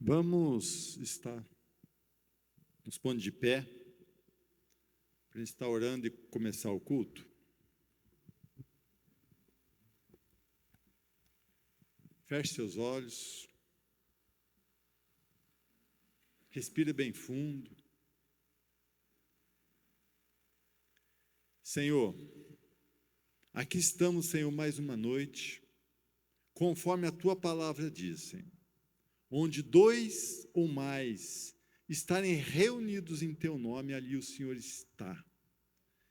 Vamos estar nos pondo de pé, para a gente estar orando e começar o culto. Feche seus olhos, respire bem fundo. Senhor, aqui estamos, Senhor, mais uma noite, conforme a Tua palavra diz, Senhor, onde 2 ou mais estarem reunidos em Teu nome, ali o Senhor está.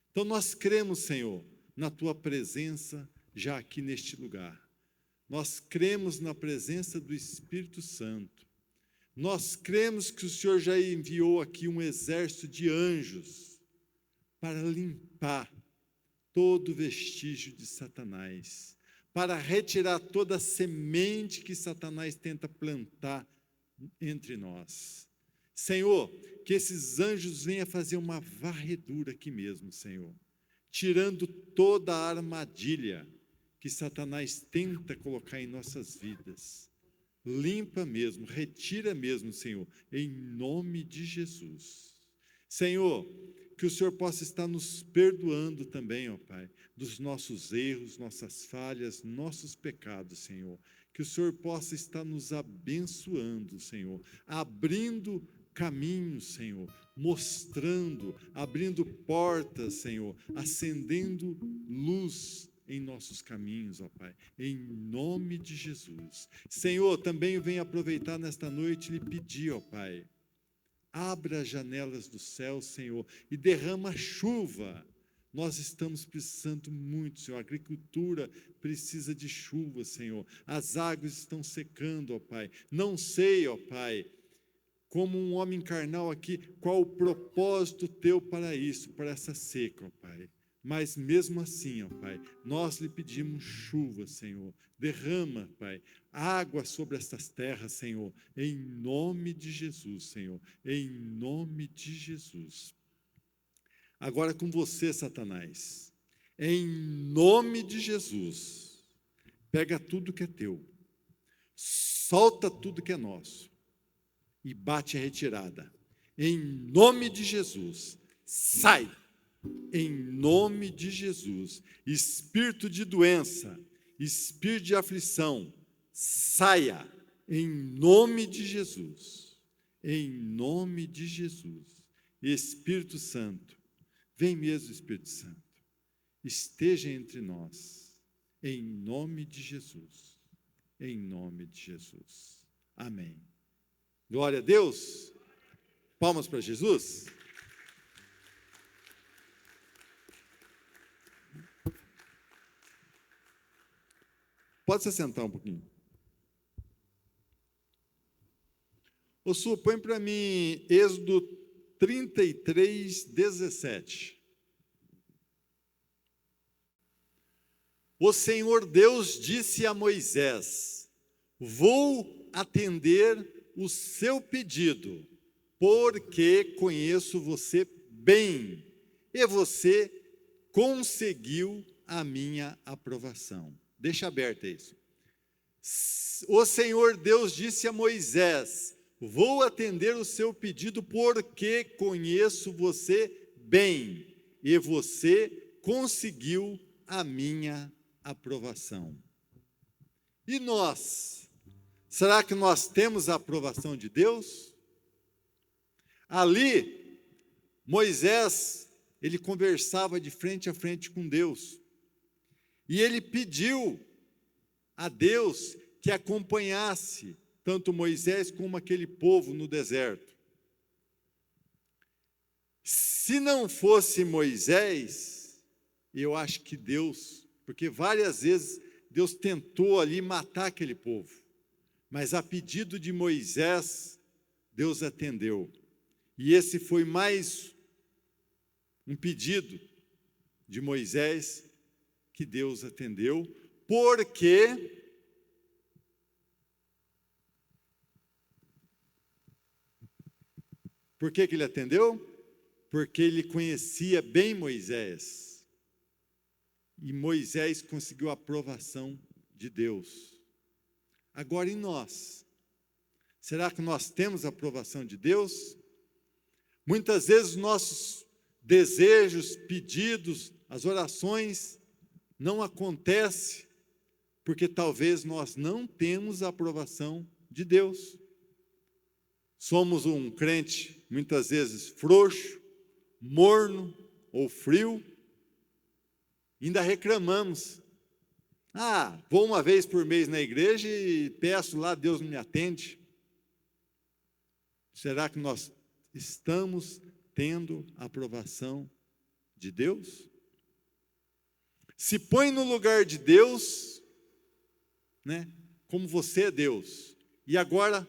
Então nós cremos, Senhor, na Tua presença já aqui neste lugar. Nós cremos na presença do Espírito Santo. Nós cremos que o Senhor já enviou aqui um exército de anjos para limpar todo vestígio de Satanás, para retirar toda a semente que Satanás tenta plantar entre nós. Senhor, que esses anjos venham fazer uma varredura aqui mesmo, Senhor, tirando toda a armadilha que Satanás tenta colocar em nossas vidas. Limpa mesmo, retira mesmo, Senhor, em nome de Jesus. Senhor, que o Senhor possa estar nos perdoando também, ó Pai, dos nossos erros, nossas falhas, nossos pecados, Senhor. Que o Senhor possa estar nos abençoando, Senhor, abrindo caminhos, Senhor, mostrando, abrindo portas, Senhor, acendendo luz em nossos caminhos, ó Pai, em nome de Jesus. Senhor, também venho aproveitar nesta noite e lhe pedir, ó Pai, abra as janelas do céu, Senhor, e derrama chuva. Nós estamos precisando muito, Senhor. A agricultura precisa de chuva, Senhor. As águas estão secando, ó Pai. Não sei, ó Pai, como um homem carnal aqui, qual o propósito teu para isso, para essa seca, ó Pai. Mas mesmo assim, ó Pai, nós lhe pedimos chuva, Senhor. Derrama, Pai, água sobre estas terras, Senhor, em nome de Jesus, Senhor, em nome de Jesus. Agora com você, Satanás, em nome de Jesus, pega tudo que é teu, solta tudo que é nosso e bate a retirada. Em nome de Jesus, sai! Em nome de Jesus, espírito de doença, espírito de aflição, saia, em nome de Jesus, em nome de Jesus. Espírito Santo, vem mesmo, Espírito Santo, esteja entre nós, em nome de Jesus, em nome de Jesus. Amém. Glória a Deus. Palmas para Jesus. Pode se sentar um pouquinho. Ô Su, põe para mim Êxodo 33, 17. O Senhor Deus disse a Moisés: vou atender o seu pedido, porque conheço você bem, e você conseguiu a minha aprovação. Deixa aberto isso. O Senhor Deus disse a Moisés: vou atender o seu pedido porque conheço você bem e você conseguiu a minha aprovação. E nós? Será que nós temos a aprovação de Deus? Ali, Moisés, ele conversava de frente a frente com Deus. E ele pediu a Deus que acompanhasse tanto Moisés como aquele povo no deserto. Se não fosse Moisés, eu acho que Deus, porque várias vezes Deus tentou ali matar aquele povo, mas a pedido de Moisés, Deus atendeu. E esse foi mais um pedido de Moisés que Deus atendeu, porque por que ele atendeu? Porque ele conhecia bem Moisés, e Moisés conseguiu a aprovação de Deus. Agora, em nós, Será que nós temos a aprovação de Deus? Muitas vezes nossos desejos, pedidos, as orações não acontecem porque talvez nós não temos a aprovação de Deus. Somos um crente muitas vezes frouxo, morno ou frio, ainda reclamamos. Vou uma vez por mês na igreja e peço lá, Deus não me atende. Será que nós estamos tendo a aprovação de Deus? Se põe no lugar de Deus, né? Como você é Deus. E agora,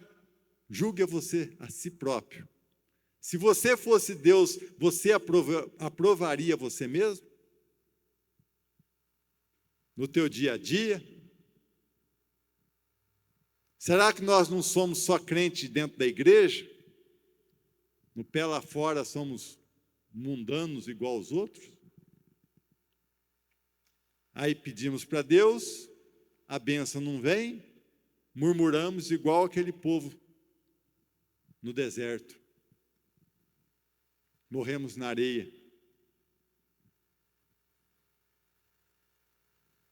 julgue você a si próprio. Se você fosse Deus, você aprovaria você mesmo? No teu dia a dia? Será que nós não somos só crente dentro da igreja? No pé lá fora somos mundanos igual aos outros? Aí pedimos para Deus, a bênção não vem, murmuramos igual aquele povo no deserto. Morremos na areia.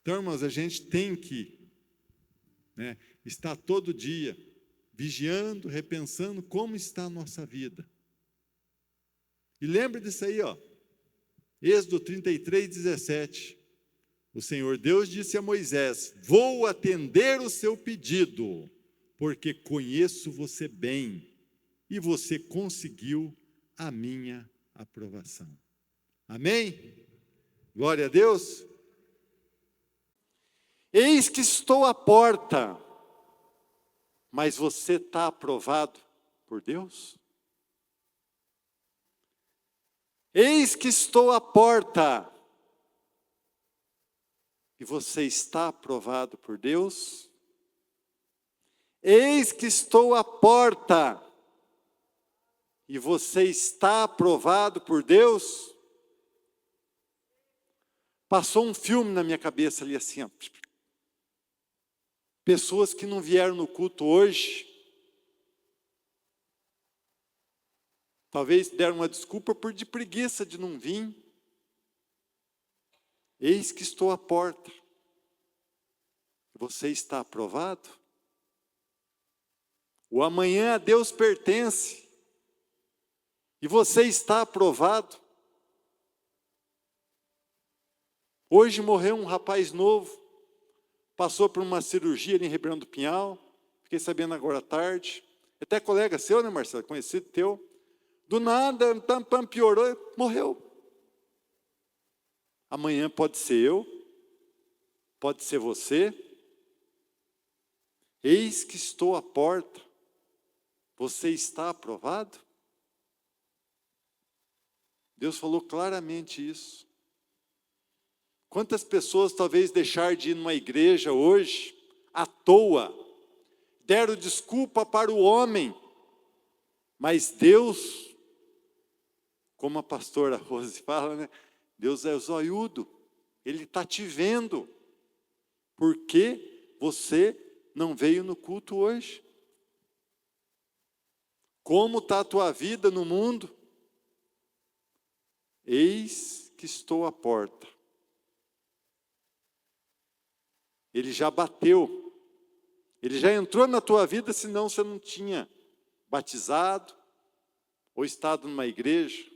Então, irmãos, a gente tem que estar todo dia vigiando, repensando como está a nossa vida. E lembre disso aí, Êxodo 33, 17. O Senhor Deus disse a Moisés: vou atender o seu pedido, porque conheço você bem, e você conseguiu a minha aprovação. Amém? Glória a Deus. Eis que estou à porta, mas você está aprovado por Deus? Eis que estou à porta, e você está aprovado por Deus? Eis que estou à porta, e você está aprovado por Deus? Passou um filme na minha cabeça ali assim, pessoas que não vieram no culto hoje, talvez deram uma desculpa de preguiça de não vir. Eis que estou à porta. Você está aprovado? O amanhã a Deus pertence. E você está aprovado? Hoje morreu um rapaz novo, passou por uma cirurgia ali em Ribeirão do Pinhal, fiquei sabendo agora à tarde, até colega seu, né, Marcelo, conhecido teu, do nada, piorou, morreu. Amanhã pode ser eu, pode ser você. Eis que estou à porta, você está aprovado? Deus falou claramente isso. Quantas pessoas talvez deixaram de ir numa igreja hoje, à toa, deram desculpa para o homem, mas Deus, como a pastora Rose fala, Deus é zoiudo, Ele está te vendo, porque você não veio no culto hoje. Como está a tua vida no mundo? Eis que estou à porta. Ele já bateu, ele já entrou na tua vida, senão você não tinha batizado, ou estado numa igreja,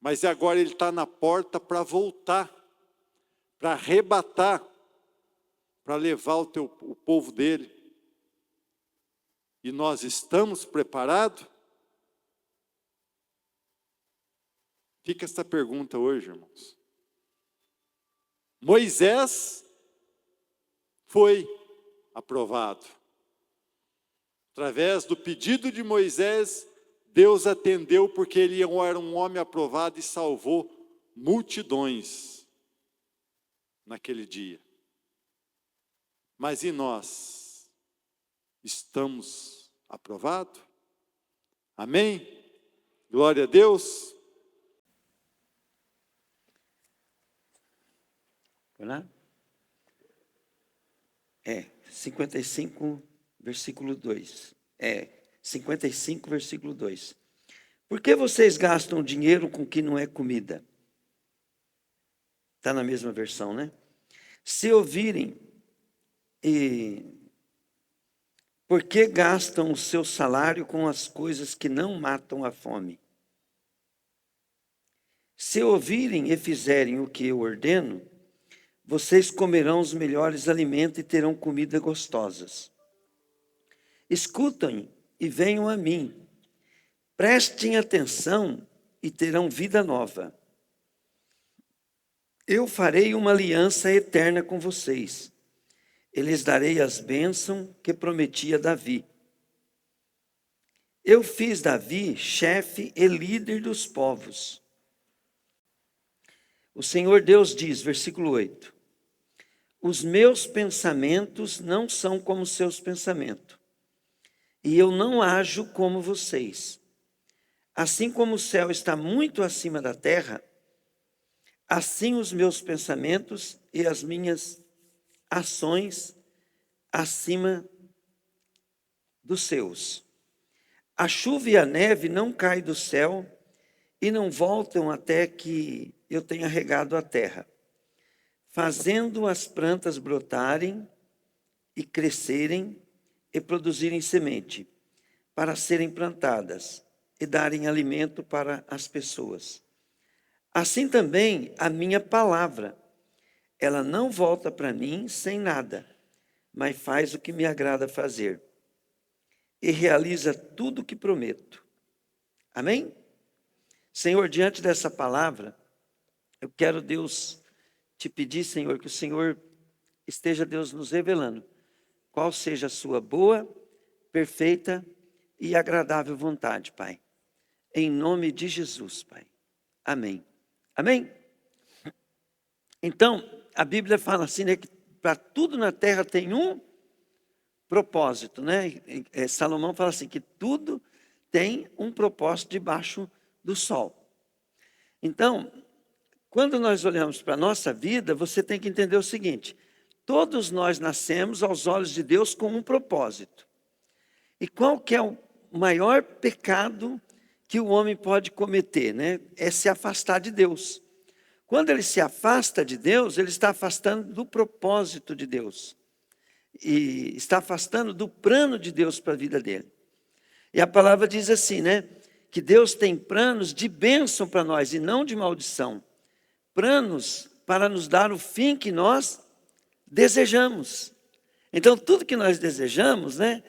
mas agora ele está na porta para voltar, para arrebatar, para levar o povo dele. E nós estamos preparados? Fica essa pergunta hoje, irmãos. Moisés foi aprovado. Através do pedido de Moisés, Deus atendeu porque ele era um homem aprovado e salvou multidões naquele dia. Mas e nós? Estamos aprovados? Amém? Glória a Deus. Foi lá? 55, versículo 2. 55, versículo 2. Por que vocês gastam dinheiro com o que não é comida? Está na mesma versão, né? Se ouvirem, por que gastam o seu salário com as coisas que não matam a fome? Se ouvirem e fizerem o que eu ordeno, vocês comerão os melhores alimentos e terão comida gostosas. Escutem e venham a mim. Prestem atenção e terão vida nova. Eu farei uma aliança eterna com vocês. Eu lhes darei as bênçãos que prometi a Davi. Eu fiz Davi chefe e líder dos povos. O Senhor Deus diz, versículo 8: os meus pensamentos não são como os seus pensamentos, e eu não ajo como vocês. Assim como o céu está muito acima da terra, assim os meus pensamentos e as minhas ações acima dos seus. A chuva e a neve não caem do céu e não voltam até que eu tenha regado a terra, fazendo as plantas brotarem e crescerem e produzirem semente, para serem plantadas e darem alimento para as pessoas. Assim também a minha palavra, ela não volta para mim sem nada, mas faz o que me agrada fazer e realiza tudo o que prometo. Amém? Senhor, diante dessa palavra, eu quero, Deus, te pedir, Senhor, que o Senhor esteja, Deus, nos revelando qual seja a sua boa, perfeita e agradável vontade, Pai. Em nome de Jesus, Pai. Amém. Amém? Então, a Bíblia fala assim, né, que para tudo na terra tem um propósito, né? Salomão fala assim, que tudo tem um propósito debaixo do sol. Então, quando nós olhamos para a nossa vida, você tem que entender o seguinte: todos nós nascemos aos olhos de Deus com um propósito. E qual que é o maior pecado que o homem pode cometer, né? É se afastar de Deus. Quando ele se afasta de Deus, ele está afastando do propósito de Deus. E está afastando do plano de Deus para a vida dele. E a palavra diz assim, né? Que Deus tem planos de bênção para nós e não de maldição. Planos para nos dar o fim que nós desejamos. Então, tudo que nós desejamos, né?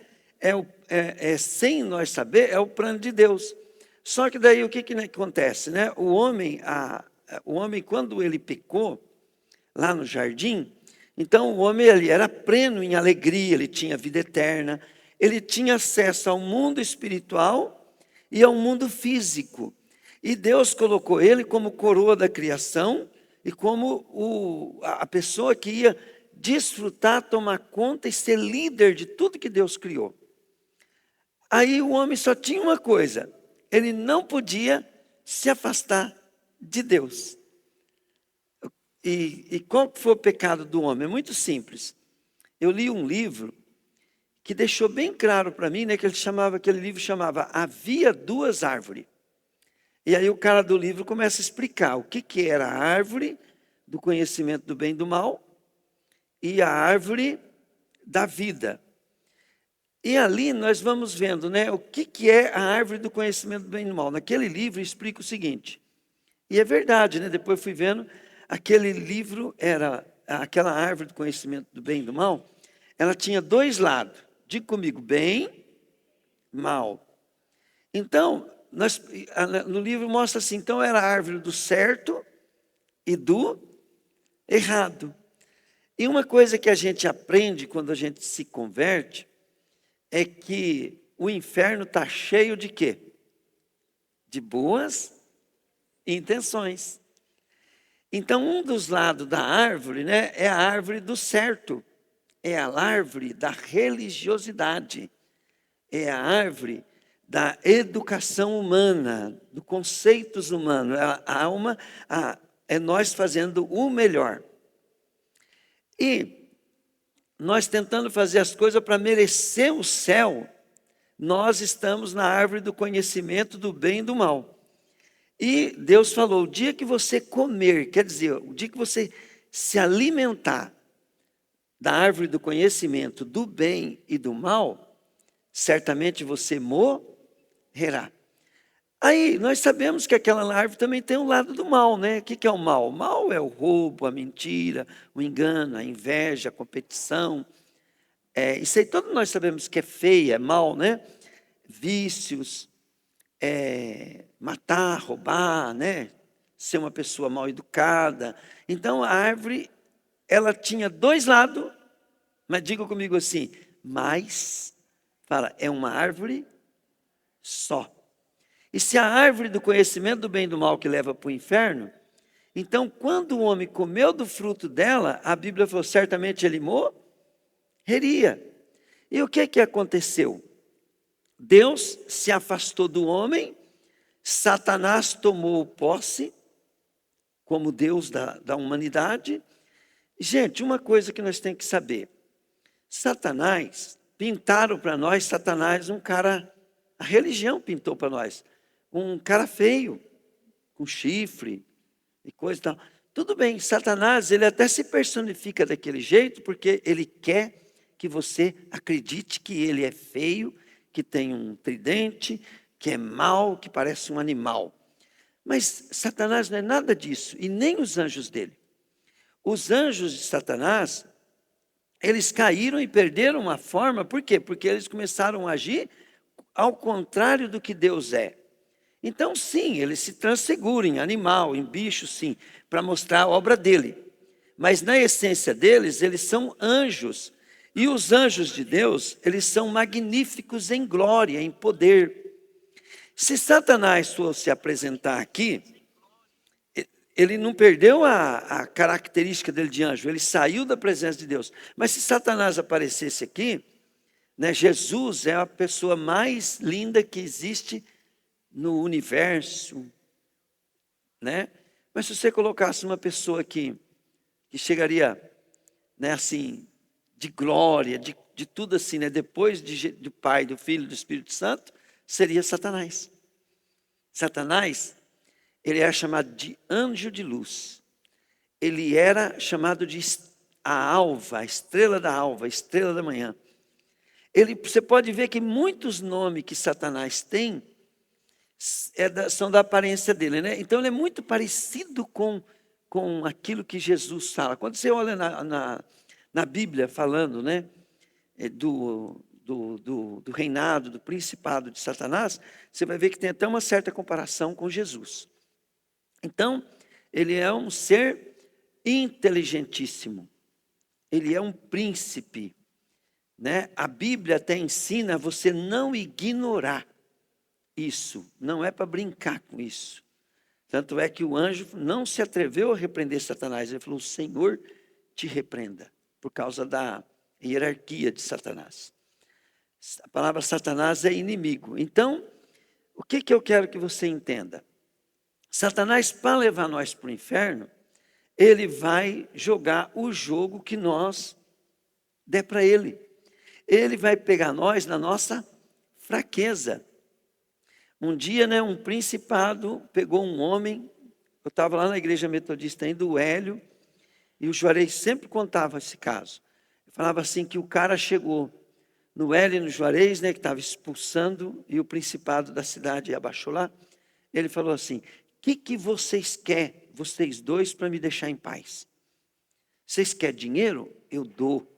Sem nós saber, é o plano de Deus. Só que daí o que acontece, né? O homem, quando ele pecou, lá no jardim, então o homem ele era pleno em alegria, ele tinha vida eterna, ele tinha acesso ao mundo espiritual e ao mundo físico. E Deus colocou ele como coroa da criação e como a pessoa que ia desfrutar, tomar conta e ser líder de tudo que Deus criou. Aí o homem só tinha uma coisa: ele não podia se afastar de Deus. E qual foi o pecado do homem? É muito simples. Eu li um livro que deixou bem claro para mim, né, que aquele livro chamava Havia Duas Árvores. E aí o cara do livro começa a explicar o que era a árvore do conhecimento do bem e do mal e a árvore da vida. E ali nós vamos vendo, né, o que é a árvore do conhecimento do bem e do mal. Naquele livro explica o seguinte, e é verdade, né, depois fui vendo, aquele livro aquela árvore do conhecimento do bem e do mal, ela tinha dois lados, diga comigo, bem, mal. Então, no livro mostra assim, então era a árvore do certo e do errado. E uma coisa que a gente aprende quando a gente se converte, é que o inferno está cheio de quê? De boas intenções. Então, um dos lados da árvore, né, é a árvore do certo, é a árvore da religiosidade, é a árvore da educação humana, dos conceitos humanos. A alma é nós fazendo o melhor. E nós tentando fazer as coisas para merecer o céu, nós estamos na árvore do conhecimento do bem e do mal. E Deus falou, o dia que você comer, quer dizer, o dia que você se alimentar da árvore do conhecimento do bem e do mal, certamente você morrerá. Aí, nós sabemos que aquela árvore também tem um lado do mal, né? O que é o mal? O mal é o roubo, a mentira, o engano, a inveja, a competição. Isso aí todos nós sabemos que é feio, é mal, né? Vícios, matar, roubar, né? Ser uma pessoa mal educada. Então, a árvore, ela tinha dois lados, mas diga comigo assim, é uma árvore só. E se a árvore do conhecimento do bem e do mal que leva para o inferno, então quando o homem comeu do fruto dela, a Bíblia falou, certamente ele morreria. E o que aconteceu? Deus se afastou do homem, Satanás tomou posse como Deus da humanidade. Gente, uma coisa que nós temos que saber, Satanás, pintaram para nós Satanás um cara, a religião pintou para nós, um cara feio, com chifre e coisa e tal. Tudo bem, Satanás, ele até se personifica daquele jeito, porque ele quer que você acredite que ele é feio, que tem um tridente, que é mau, que parece um animal. Mas Satanás não é nada disso, e nem os anjos dele. Os anjos de Satanás, eles caíram e perderam a forma, por quê? Porque eles começaram a agir ao contrário do que Deus é. Então, sim, eles se transfiguram em animal, em bicho, sim, para mostrar a obra dele. Mas na essência deles, eles são anjos. E os anjos de Deus, eles são magníficos em glória, em poder. Se Satanás fosse se apresentar aqui, ele não perdeu a característica dele de anjo, ele saiu da presença de Deus. Mas se Satanás aparecesse aqui, né, Jesus é a pessoa mais linda que existe no universo, né? Mas se você colocasse uma pessoa que chegaria, né, assim, de glória, de tudo assim, né, depois do Pai, do Filho e do Espírito Santo, seria Satanás. Satanás, ele era chamado de anjo de luz. Ele era chamado de a alva, a estrela da alva, a estrela da manhã. Você pode ver que muitos nomes que Satanás tem são da aparência dele, né? Então ele é muito parecido com aquilo que Jesus fala. Quando você olha na Bíblia falando, né, do reinado, do principado de Satanás, você vai ver que tem até uma certa comparação com Jesus. Então, ele é um ser inteligentíssimo. Ele é um príncipe, né? A Bíblia até ensina você não ignorar isso, não é para brincar com isso. Tanto é que o anjo não se atreveu a repreender Satanás. Ele falou, o Senhor te repreenda, por causa da hierarquia de Satanás. A palavra Satanás é inimigo. Então, o que eu quero que você entenda? Satanás, para levar nós para o inferno, ele vai jogar o jogo que nós der para ele. Ele vai pegar nós na nossa fraqueza. Um dia, né, um principado pegou um homem, eu estava lá na igreja metodista ainda, o Hélio, e o Juarez sempre contava esse caso. Falava assim que o cara chegou no Hélio e no Juarez, né, que estava expulsando, e o principado da cidade abaixou lá. Ele falou assim, o que vocês querem, vocês dois, para me deixar em paz? Vocês querem dinheiro? Eu dou.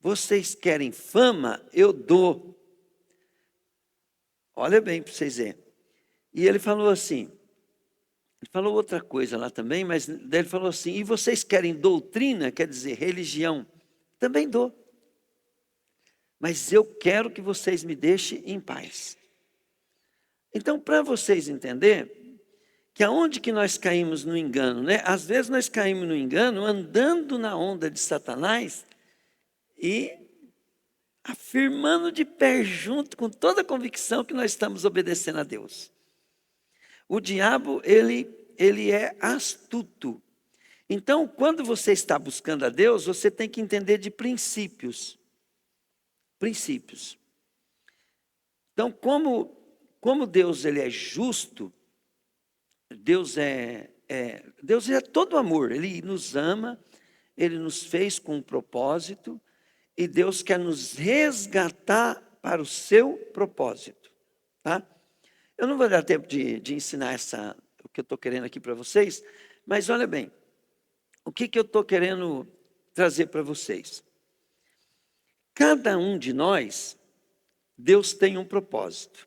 Vocês querem fama? Eu dou. Olha bem para vocês verem. E ele falou assim, ele falou outra coisa lá também, mas ele falou assim, e vocês querem doutrina, quer dizer, religião? Também dou. Mas eu quero que vocês me deixem em paz. Então, para vocês entenderem, que aonde que nós caímos no engano, né? Às vezes nós caímos no engano andando na onda de Satanás e afirmando de pé junto, com toda a convicção que nós estamos obedecendo a Deus. O diabo, ele é astuto. Então, quando você está buscando a Deus, você tem que entender de princípios. Princípios. Então, como Deus ele é justo, Deus é todo amor, Ele nos ama, Ele nos fez com um propósito, e Deus quer nos resgatar para o seu propósito, tá? Eu não vou dar tempo de ensinar o que eu estou querendo aqui para vocês, mas olha bem, o que eu estou querendo trazer para vocês? Cada um de nós, Deus tem um propósito.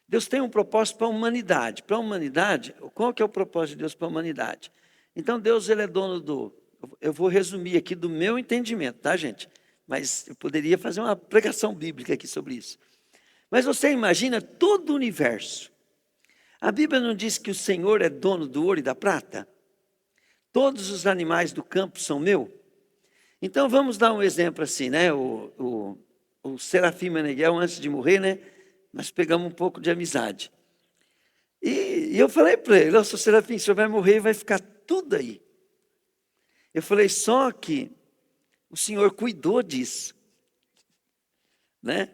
Deus tem um propósito para a humanidade. Para a humanidade, qual que é o propósito de Deus para a humanidade? Então, Deus ele é dono eu vou resumir aqui do meu entendimento, tá, gente? Mas eu poderia fazer uma pregação bíblica aqui sobre isso. Mas você imagina todo o universo. A Bíblia não diz que o Senhor é dono do ouro e da prata? Todos os animais do campo são meus? Então, vamos dar um exemplo assim, né? O Serafim Meneghel, antes de morrer, né? Nós pegamos um pouco de amizade. E eu falei para ele, nossa, Serafim, o senhor vai morrer e vai ficar tudo aí. Eu falei, só que o Senhor cuidou disso. Né?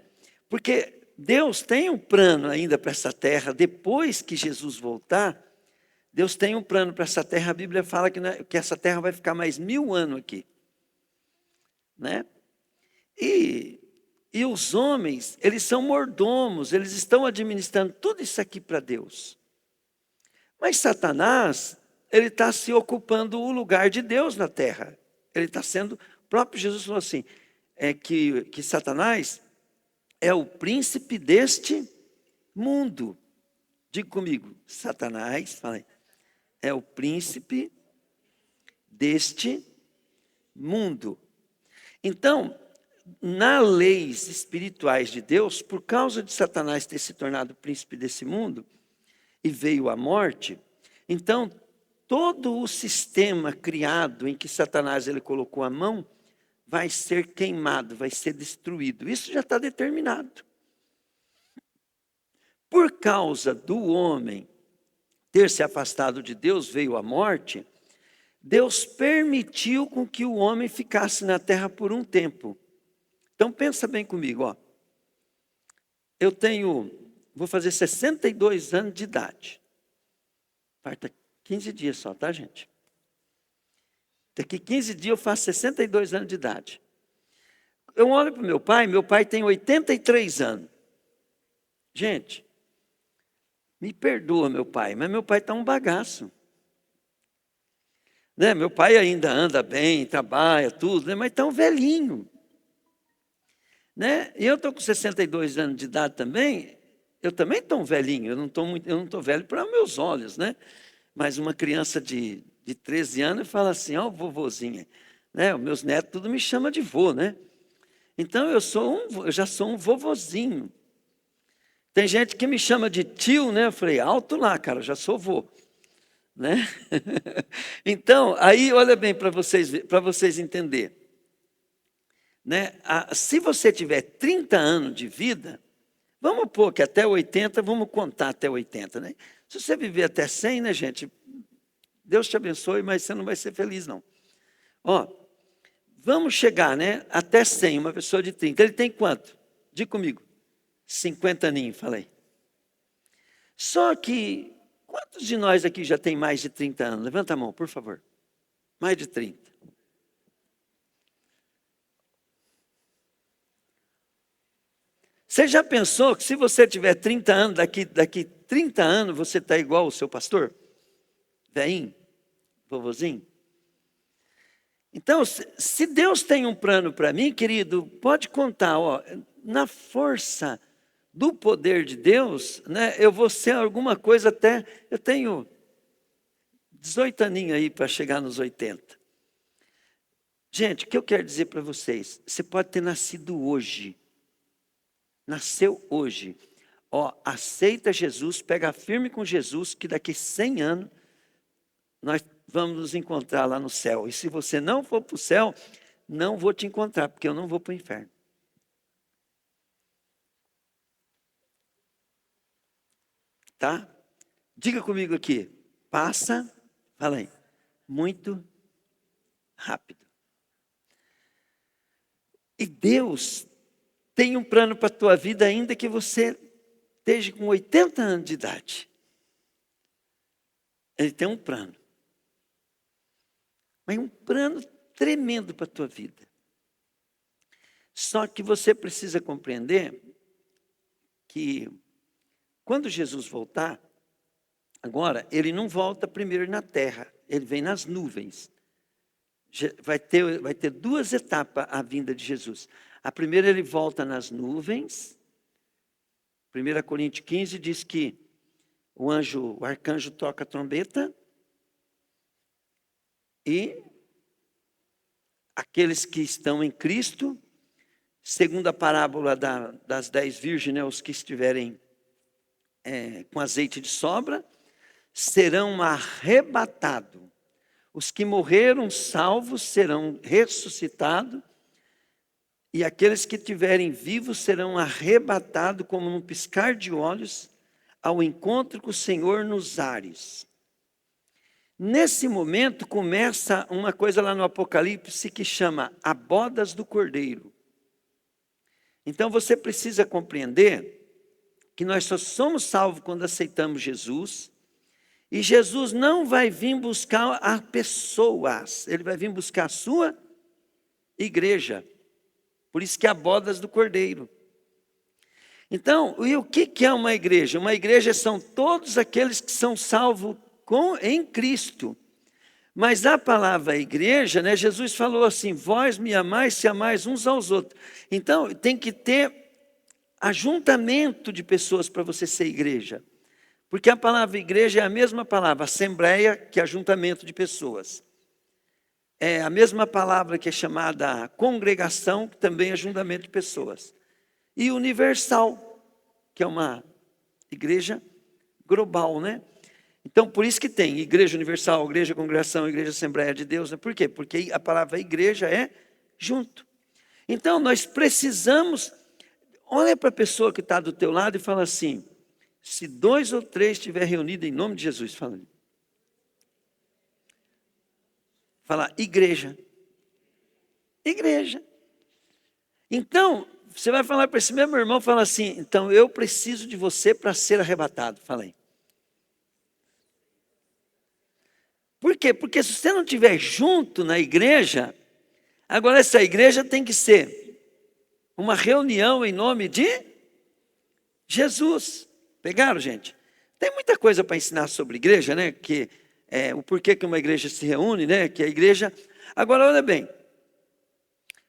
Porque Deus tem um plano ainda para essa terra, depois que Jesus voltar, Deus tem um plano para essa terra, a Bíblia fala que essa terra vai ficar mais 1000 anos aqui. Né? E os homens, eles são mordomos, eles estão administrando tudo isso aqui para Deus. Mas Satanás, ele está se ocupando o lugar de Deus na terra. Ele está sendo, o próprio Jesus falou assim, que Satanás é o príncipe deste mundo. Diga comigo, Satanás, fala aí, é o príncipe deste mundo. Então, nas leis espirituais de Deus, por causa de Satanás ter se tornado príncipe desse mundo, e veio a morte, então, todo o sistema criado em que Satanás ele colocou a mão, vai ser queimado, vai ser destruído. Isso já está determinado. Por causa do homem ter se afastado de Deus, veio a morte, Deus permitiu com que o homem ficasse na terra por um tempo. Então pensa bem comigo, ó. Vou fazer 62 anos de idade. Falta 15 dias só, tá, gente? Daqui 15 dias eu faço 62 anos de idade. Eu olho para o meu pai tem 83 anos. Gente, me perdoa meu pai, mas meu pai está um bagaço. Né? Meu pai ainda anda bem, trabalha, tudo, né? Mas está um velhinho. Né? E eu estou com 62 anos de idade também, eu também estou um velhinho, eu não estou velho para meus olhos, né? Mas uma criança de 13 anos fala assim, ó, vovozinha, né? Os meus netos tudo me chama de vô, né? Então eu já sou um vovozinho. Tem gente que me chama de tio, né? Eu falei, alto lá, cara, eu já sou vô. Né? Então, aí olha bem para vocês entenderem. Né? Se você tiver 30 anos de vida, vamos pôr que até 80, vamos contar até 80, né? Se você viver até 100, né, gente? Deus te abençoe, mas você não vai ser feliz, não. Ó, vamos chegar, né? Até 100, uma pessoa de 30. Ele tem quanto? Diga comigo. 50 aninhos, falei. Só que, quantos de nós aqui já tem mais de 30 anos? Levanta a mão, por favor. Mais de 30. Você já pensou que se você tiver 30 anos, daqui 30 anos, você está igual o seu pastor? Velhinho? Vovozinho? Então, se Deus tem um plano para mim, querido, pode contar, ó, na força do poder de Deus, né, eu vou ser alguma coisa até, eu tenho 18 aninhos aí para chegar nos 80. Gente, o que eu quero dizer para vocês, você pode ter nascido hoje, nasceu hoje, ó, aceita Jesus, pega firme com Jesus, que daqui 100 anos, nós vamos nos encontrar lá no céu. E se você não for para o céu, não vou te encontrar, porque eu não vou para o inferno. Tá? Diga comigo aqui. Passa, fala aí, muito rápido. E Deus tem um plano para a tua vida, ainda que você esteja com 80 anos de idade. Ele tem um plano. Mas um plano tremendo para a tua vida. Só que você precisa compreender que quando Jesus voltar, agora, ele não volta primeiro na terra, ele vem nas nuvens. Vai ter duas etapas a vinda de Jesus. A primeira, ele volta nas nuvens. 1 Coríntios 15 diz que o arcanjo toca a trombeta e aqueles que estão em Cristo, segundo a parábola das 10 virgens, né, os que estiverem com azeite de sobra, serão arrebatados. Os que morreram salvos serão ressuscitados, e aqueles que estiverem vivos serão arrebatados como num piscar de olhos ao encontro com o Senhor nos ares. Nesse momento começa uma coisa lá no Apocalipse que chama a bodas do Cordeiro. Então você precisa compreender que nós só somos salvos quando aceitamos Jesus, e Jesus não vai vir buscar as pessoas, ele vai vir buscar a sua igreja. Por isso que há bodas do Cordeiro. Então, e o que é uma igreja? Uma igreja são todos aqueles que são salvos em Cristo. Mas a palavra igreja, né, Jesus falou assim, vós me amais se amais uns aos outros. Então, tem que ter ajuntamento de pessoas para você ser igreja. Porque a palavra igreja é a mesma palavra, assembleia, que é ajuntamento de pessoas. É a mesma palavra que é chamada congregação, que também é ajuntamento de pessoas. E universal, que é uma igreja global, né? Então, por isso que tem igreja universal, igreja congregação, igreja assembleia de Deus. Né? Por quê? Porque a palavra igreja é junto. Então, nós precisamos, olha para a pessoa que está do teu lado e fala assim, se 2 ou 3 estiver reunido em nome de Jesus, fala. Fala, igreja. Igreja. Então, você vai falar para esse mesmo irmão, fala assim, então eu preciso de você para ser arrebatado. Fala aí. Por quê? Porque se você não estiver junto na igreja, agora essa igreja tem que ser uma reunião em nome de Jesus. Pegaram, gente? Tem muita coisa para ensinar sobre igreja, né? Que o porquê que uma igreja se reúne, né? Que a igreja... Agora, olha bem.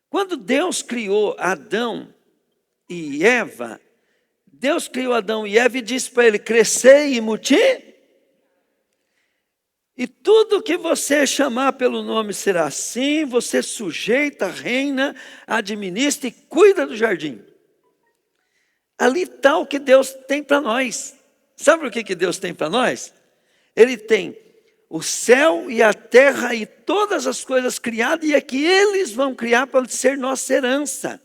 Quando Deus criou Adão e Eva, Deus criou Adão e Eva e disse para ele, crescei e multipliquei. E tudo que você chamar pelo nome será assim, você sujeita, reina, administra e cuida do jardim. Ali está o que Deus tem para nós. Sabe o que Deus tem para nós? Ele tem o céu e a terra e todas as coisas criadas, e é que eles vão criar para ser nossa herança.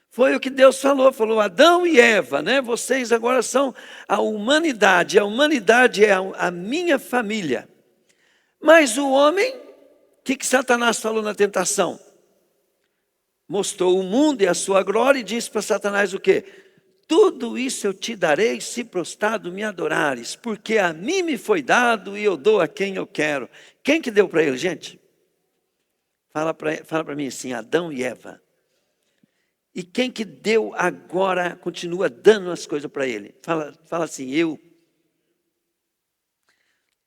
Foi o que Deus falou Adão e Eva, né? Vocês agora são a humanidade é a minha família. Mas o homem, o que Satanás falou na tentação? Mostrou o mundo e a sua glória e disse para Satanás o quê? Tudo isso eu te darei se prostrado me adorares, porque a mim me foi dado e eu dou a quem eu quero. Quem que deu para ele, gente? Fala para mim assim, Adão e Eva. E quem que deu agora, continua dando as coisas para ele? Fala assim, eu.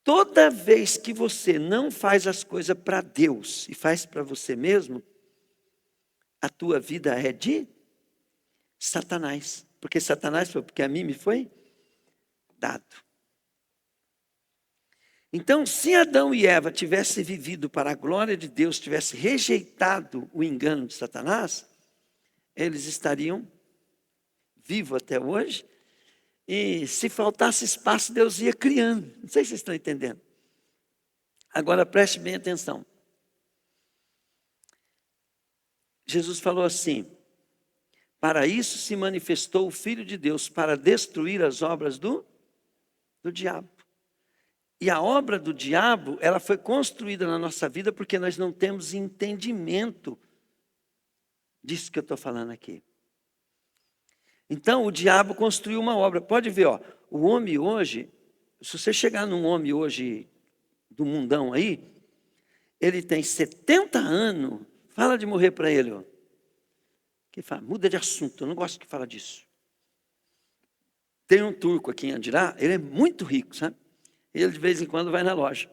Toda vez que você não faz as coisas para Deus e faz para você mesmo, a tua vida é de Satanás. Porque Satanás foi, porque a mim me foi dado. Então, se Adão e Eva tivessem vivido para a glória de Deus, tivessem rejeitado o engano de Satanás, eles estariam vivos até hoje. E se faltasse espaço, Deus ia criando. Não sei se vocês estão entendendo. Agora preste bem atenção. Jesus falou assim, para isso se manifestou o Filho de Deus, para destruir as obras do diabo. E a obra do diabo, ela foi construída na nossa vida porque nós não temos entendimento disso que eu estou falando aqui. Então, o diabo construiu uma obra. Pode ver, ó, o homem hoje, se você chegar num homem hoje do mundão aí, ele tem 70 anos, fala de morrer para ele, ó. Que fala, muda de assunto, eu não gosto que fala disso. Tem um turco aqui em Andirá, ele é muito rico, sabe? Ele de vez em quando vai na loja.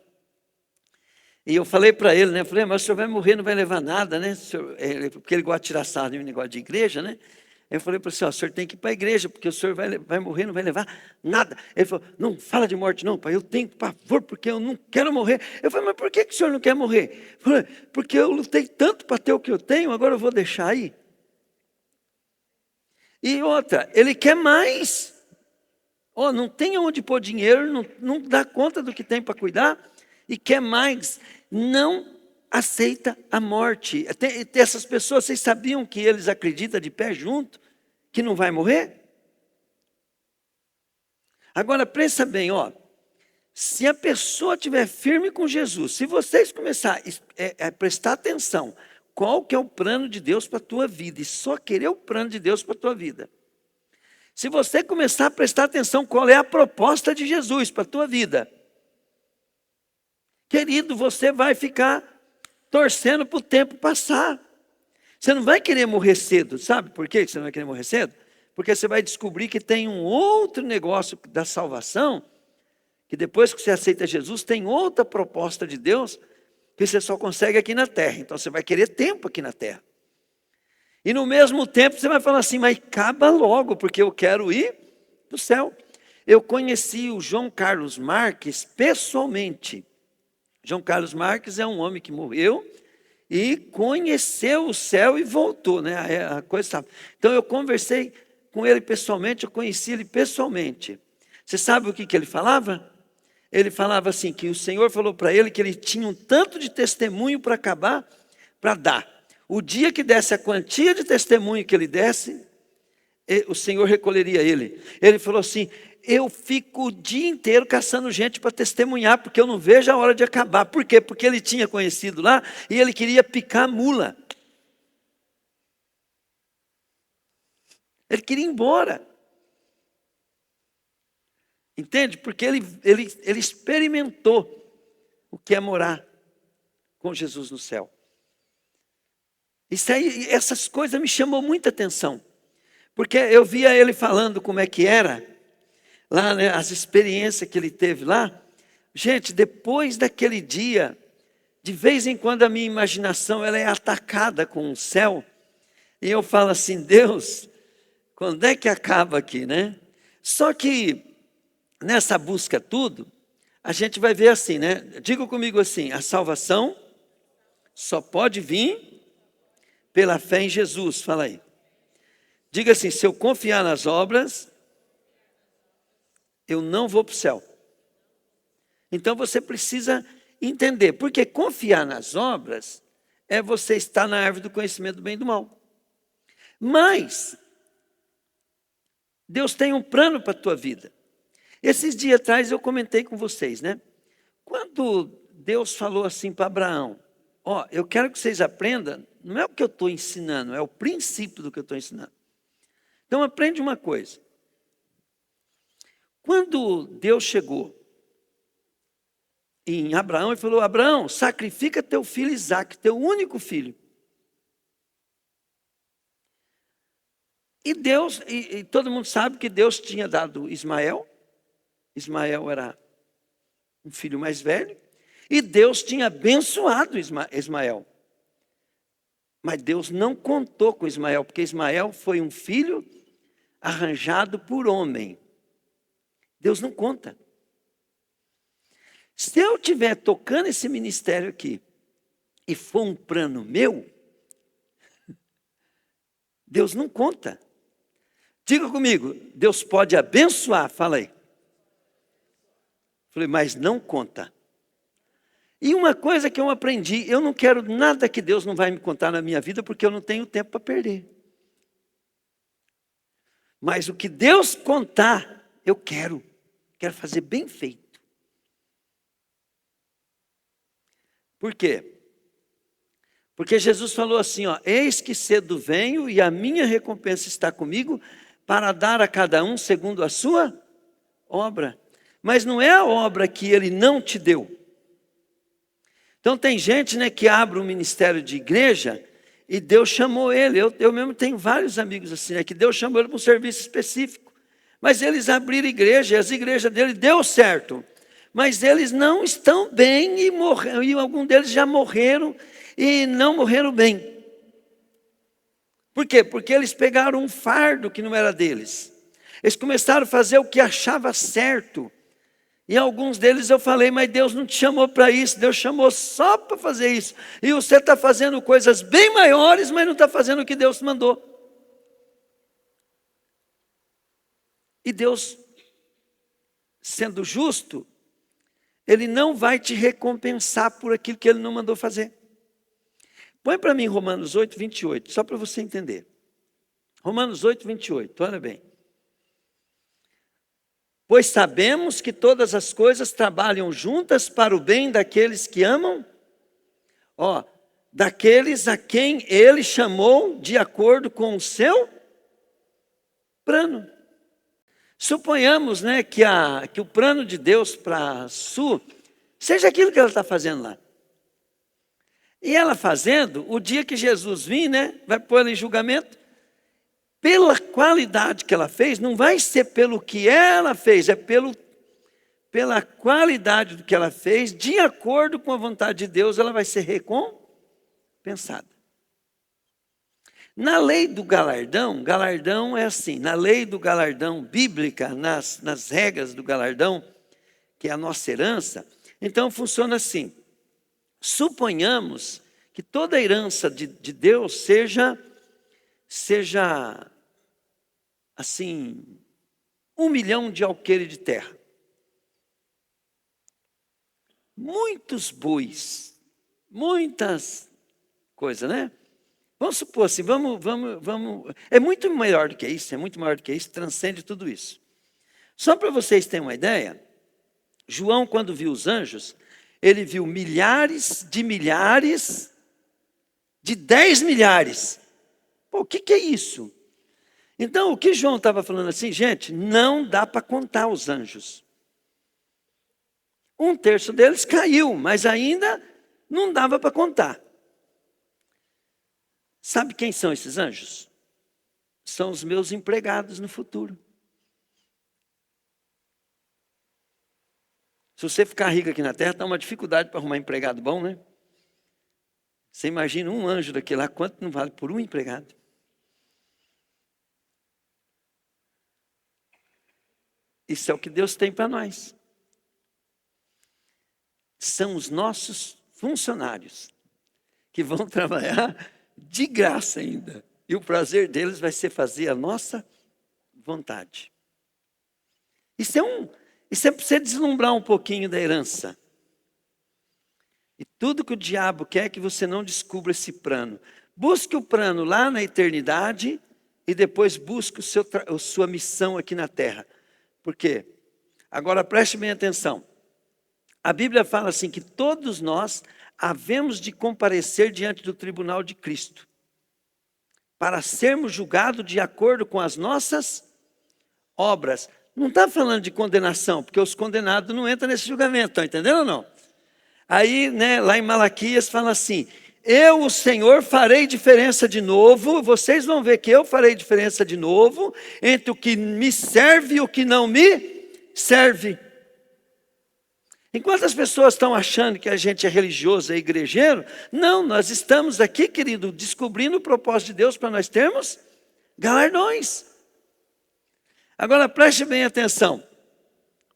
E eu falei para ele, né? Falei, mas o senhor vai morrer, não vai levar nada, né? Porque ele gosta de tirar sarro de um negócio de igreja, né? Eu falei para ele, o senhor tem que ir para a igreja, porque o senhor vai morrer, não vai levar nada. Ele falou, não fala de morte não, pai, eu tenho pavor, porque eu não quero morrer. Eu falei, mas por que o senhor não quer morrer? Eu falei, porque eu lutei tanto para ter o que eu tenho, agora eu vou deixar aí. E outra, ele quer mais. Oh, não tem onde pôr dinheiro, não dá conta do que tem para cuidar, e quer mais. Não aceita a morte. Essas pessoas, vocês sabiam que eles acreditam de pé junto, que não vai morrer? Agora, pensa bem, ó. Se a pessoa estiver firme com Jesus, se vocês começarem a prestar atenção, qual que é o plano de Deus para a tua vida, e só querer o plano de Deus para a tua vida. Se você começar a prestar atenção, qual é a proposta de Jesus para a tua vida, querido, você vai ficar torcendo para o tempo passar. Você não vai querer morrer cedo, sabe por que você não vai querer morrer cedo? Porque você vai descobrir que tem um outro negócio da salvação, que depois que você aceita Jesus, tem outra proposta de Deus, que você só consegue aqui na terra. Então você vai querer tempo aqui na terra. E no mesmo tempo você vai falar assim, mas acaba logo, porque eu quero ir para o céu. Eu conheci o João Carlos Marques pessoalmente. João Carlos Marques é um homem que morreu e conheceu o céu e voltou, né? A coisa estava. Então eu conversei com ele pessoalmente, eu conheci ele pessoalmente. Você sabe o que ele falava? Ele falava assim, que o Senhor falou para ele que ele tinha um tanto de testemunho para acabar, para dar. O dia que desse a quantia de testemunho que ele desse, o Senhor recolheria ele. Ele falou assim, eu fico o dia inteiro caçando gente para testemunhar, porque eu não vejo a hora de acabar. Por quê? Porque ele tinha conhecido lá e ele queria picar a mula. Ele queria ir embora. Entende? Porque ele experimentou o que é morar com Jesus no céu. Isso aí, essas coisas me chamou muita atenção. Porque eu via ele falando como é que era, lá, né, as experiências que ele teve lá. Gente, depois daquele dia, de vez em quando a minha imaginação ela é atacada com o céu. E eu falo assim, Deus, quando é que acaba aqui, né? Só que nessa busca tudo, a gente vai ver assim, né? Diga comigo assim, a salvação só pode vir pela fé em Jesus, fala aí. Diga assim, se eu confiar nas obras, eu não vou para o céu. Então você precisa entender, porque confiar nas obras é você estar na árvore do conhecimento do bem e do mal. Mas Deus tem um plano para a tua vida. Esses dias atrás eu comentei com vocês, né? Quando Deus falou assim para Abraão, ó, eu quero que vocês aprendam, não é o que eu estou ensinando, é o princípio do que eu estou ensinando. Então aprende uma coisa. Quando Deus chegou em Abraão e falou, Abraão, sacrifica teu filho Isaque, teu único filho. E Deus, e todo mundo sabe que Deus tinha dado Ismael. Ismael era um filho mais velho. E Deus tinha abençoado Ismael. Mas Deus não contou com Ismael, porque Ismael foi um filho arranjado por homem. Deus não conta. Se eu estiver tocando esse ministério aqui, e for um plano meu, Deus não conta. Diga comigo, Deus pode abençoar, fala aí. Falei, mas não conta. E uma coisa que eu aprendi, eu não quero nada que Deus não vai me contar na minha vida, porque eu não tenho tempo para perder. Mas o que Deus contar, eu quero fazer bem feito. Por quê? Porque Jesus falou assim, ó, eis que cedo venho e a minha recompensa está comigo para dar a cada um segundo a sua obra. Mas não é a obra que ele não te deu. Então tem gente, né, que abre um ministério de igreja e Deus chamou ele. Eu mesmo tenho vários amigos assim, né, que Deus chamou ele para um serviço específico. Mas eles abriram igreja e as igrejas dele deu certo. Mas eles não estão bem e alguns deles já morreram e não morreram bem. Por quê? Porque eles pegaram um fardo que não era deles. Eles começaram a fazer o que achava certo. E alguns deles eu falei, mas Deus não te chamou para isso, Deus chamou só para fazer isso. E você está fazendo coisas bem maiores, mas não está fazendo o que Deus mandou. E Deus, sendo justo, Ele não vai te recompensar por aquilo que Ele não mandou fazer. Põe para mim Romanos 8, 28, só para você entender. Romanos 8, 28, olha bem. Pois sabemos que todas as coisas trabalham juntas para o bem daqueles que amam, daqueles a quem Ele chamou de acordo com o seu plano. Suponhamos, né, que o plano de Deus para a Su seja aquilo que ela está fazendo lá. E ela fazendo, o dia que Jesus vir, né, vai pôr ela em julgamento, pela qualidade que ela fez, não vai ser pelo que ela fez, é pela qualidade do que ela fez, de acordo com a vontade de Deus, ela vai ser recompensada. Na lei do galardão é assim, na lei do galardão bíblica, nas regras do galardão, que é a nossa herança, então funciona assim. Suponhamos que toda a herança de Deus seja assim, 1 milhão de alqueire de terra. Muitos bois, muitas coisas, né? Vamos supor assim, vamos, é muito maior do que isso, transcende tudo isso. Só para vocês terem uma ideia, João, quando viu os anjos, ele viu milhares, de 10 milhares. Pô, o que é isso? Então, o que João estava falando assim, gente, não dá para contar os anjos. 1/3 deles caiu, mas ainda não dava para contar. Sabe quem são esses anjos? São os meus empregados no futuro. Se você ficar rico aqui na terra, está uma dificuldade para arrumar empregado bom, né? Você imagina um anjo daquele lá, quanto não vale por um empregado? Isso é o que Deus tem para nós. São os nossos funcionários, que vão trabalhar de graça ainda. E o prazer deles vai ser fazer a nossa vontade. Isso é para você deslumbrar um pouquinho da herança. E tudo que o diabo quer é que você não descubra esse plano. Busque o plano lá na eternidade e depois busque a sua missão aqui na terra. Por quê? Agora preste bem atenção. A Bíblia fala assim que todos nós havemos de comparecer diante do tribunal de Cristo para sermos julgados de acordo com as nossas obras. Não está falando de condenação, porque os condenados não entram nesse julgamento, estão entendendo ou não? Aí, né, lá em Malaquias fala assim, eu, o Senhor, farei diferença de novo, vocês vão ver que eu farei diferença de novo, entre o que me serve e o que não me serve. Enquanto as pessoas estão achando que a gente é religioso, é igrejeiro, não, nós estamos aqui, querido, descobrindo o propósito de Deus para nós termos galardões. Agora, preste bem atenção.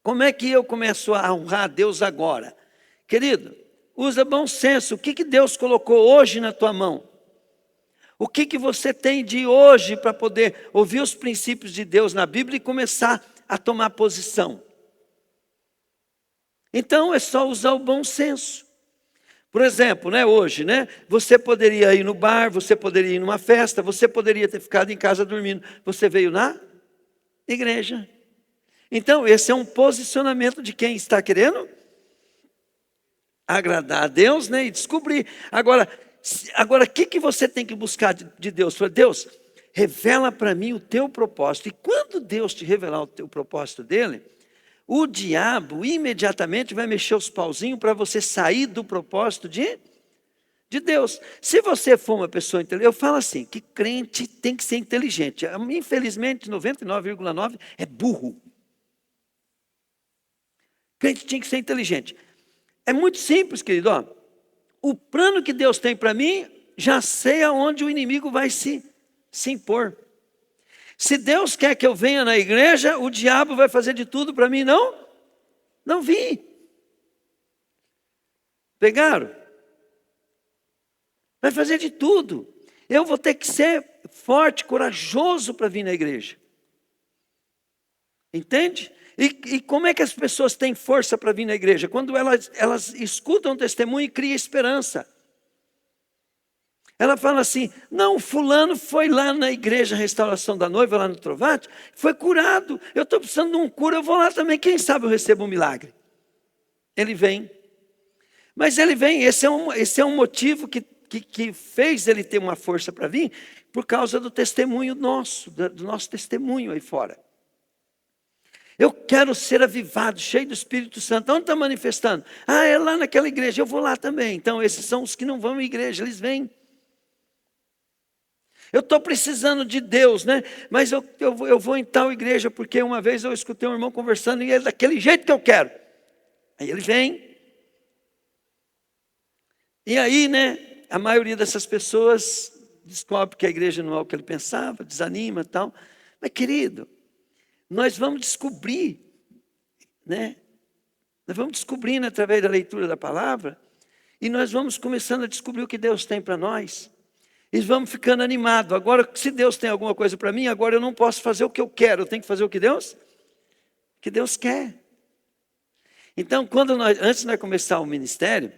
Como é que eu começo a honrar a Deus agora? Querido, usa bom senso. O que Deus colocou hoje na tua mão? O que você tem de hoje para poder ouvir os princípios de Deus na Bíblia e começar a tomar posição? Então, é só usar o bom senso. Por exemplo, né, hoje, né, você poderia ir no bar, você poderia ir numa festa, você poderia ter ficado em casa dormindo. Você veio na igreja. Então, esse é um posicionamento de quem está querendo agradar a Deus, né, e descobrir. Agora o que você tem que buscar de Deus? Fala, Deus, revela para mim o teu propósito. E quando Deus te revelar o teu propósito dele, o diabo imediatamente vai mexer os pauzinhos para você sair do propósito de Deus. Se você for uma pessoa inteligente, eu falo assim, que crente tem que ser inteligente. Infelizmente, 99,9% é burro. Crente tinha que ser inteligente. É muito simples, querido. Ó, o plano que Deus tem para mim, já sei aonde o inimigo vai se impor. Se Deus quer que eu venha na igreja, o diabo vai fazer de tudo para mim não vir. Pegaram? Vai fazer de tudo. Eu vou ter que ser forte, corajoso para vir na igreja. Entende? E como é que as pessoas têm força para vir na igreja? Quando elas escutam o testemunho e criam esperança. Ela fala assim, não, fulano foi lá na igreja Restauração da Noiva, lá no Trovate, foi curado. Eu estou precisando de um cura, eu vou lá também, quem sabe eu recebo um milagre. Ele vem. Mas ele vem, esse é um motivo que fez ele ter uma força para vir, por causa do testemunho nosso, do nosso testemunho aí fora. Eu quero ser avivado, cheio do Espírito Santo. Onde está manifestando? Ah, é lá naquela igreja, eu vou lá também. Então, esses são os que não vão à igreja, eles vêm. Eu estou precisando de Deus, né? Mas eu vou em tal igreja, porque uma vez eu escutei um irmão conversando, e é daquele jeito que eu quero. Aí ele vem. E aí, né, a maioria dessas pessoas descobre que a igreja não é o que ele pensava, desanima e tal. Mas, querido, nós vamos descobrir, né? Nós vamos descobrindo através da leitura da palavra, e nós vamos começando a descobrir o que Deus tem para nós. E vamos ficando animados. Agora, se Deus tem alguma coisa para mim, agora eu não posso fazer o que eu quero, eu tenho que fazer o que Deus quer. Então, antes de nós começar o ministério,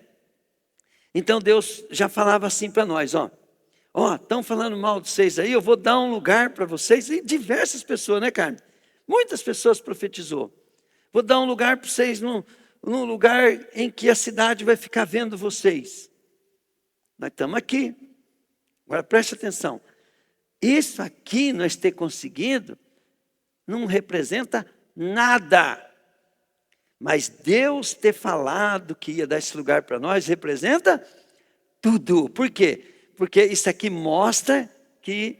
então Deus já falava assim para nós, ó, estão falando mal de vocês aí, eu vou dar um lugar para vocês, e diversas pessoas, né, Carmen? Muitas pessoas profetizou. Vou dar um lugar para vocês, num lugar em que a cidade vai ficar vendo vocês. Nós estamos aqui. Agora preste atenção. Isso aqui nós ter conseguido não representa nada. Mas Deus ter falado que ia dar esse lugar para nós representa tudo. Por quê? Porque isso aqui mostra que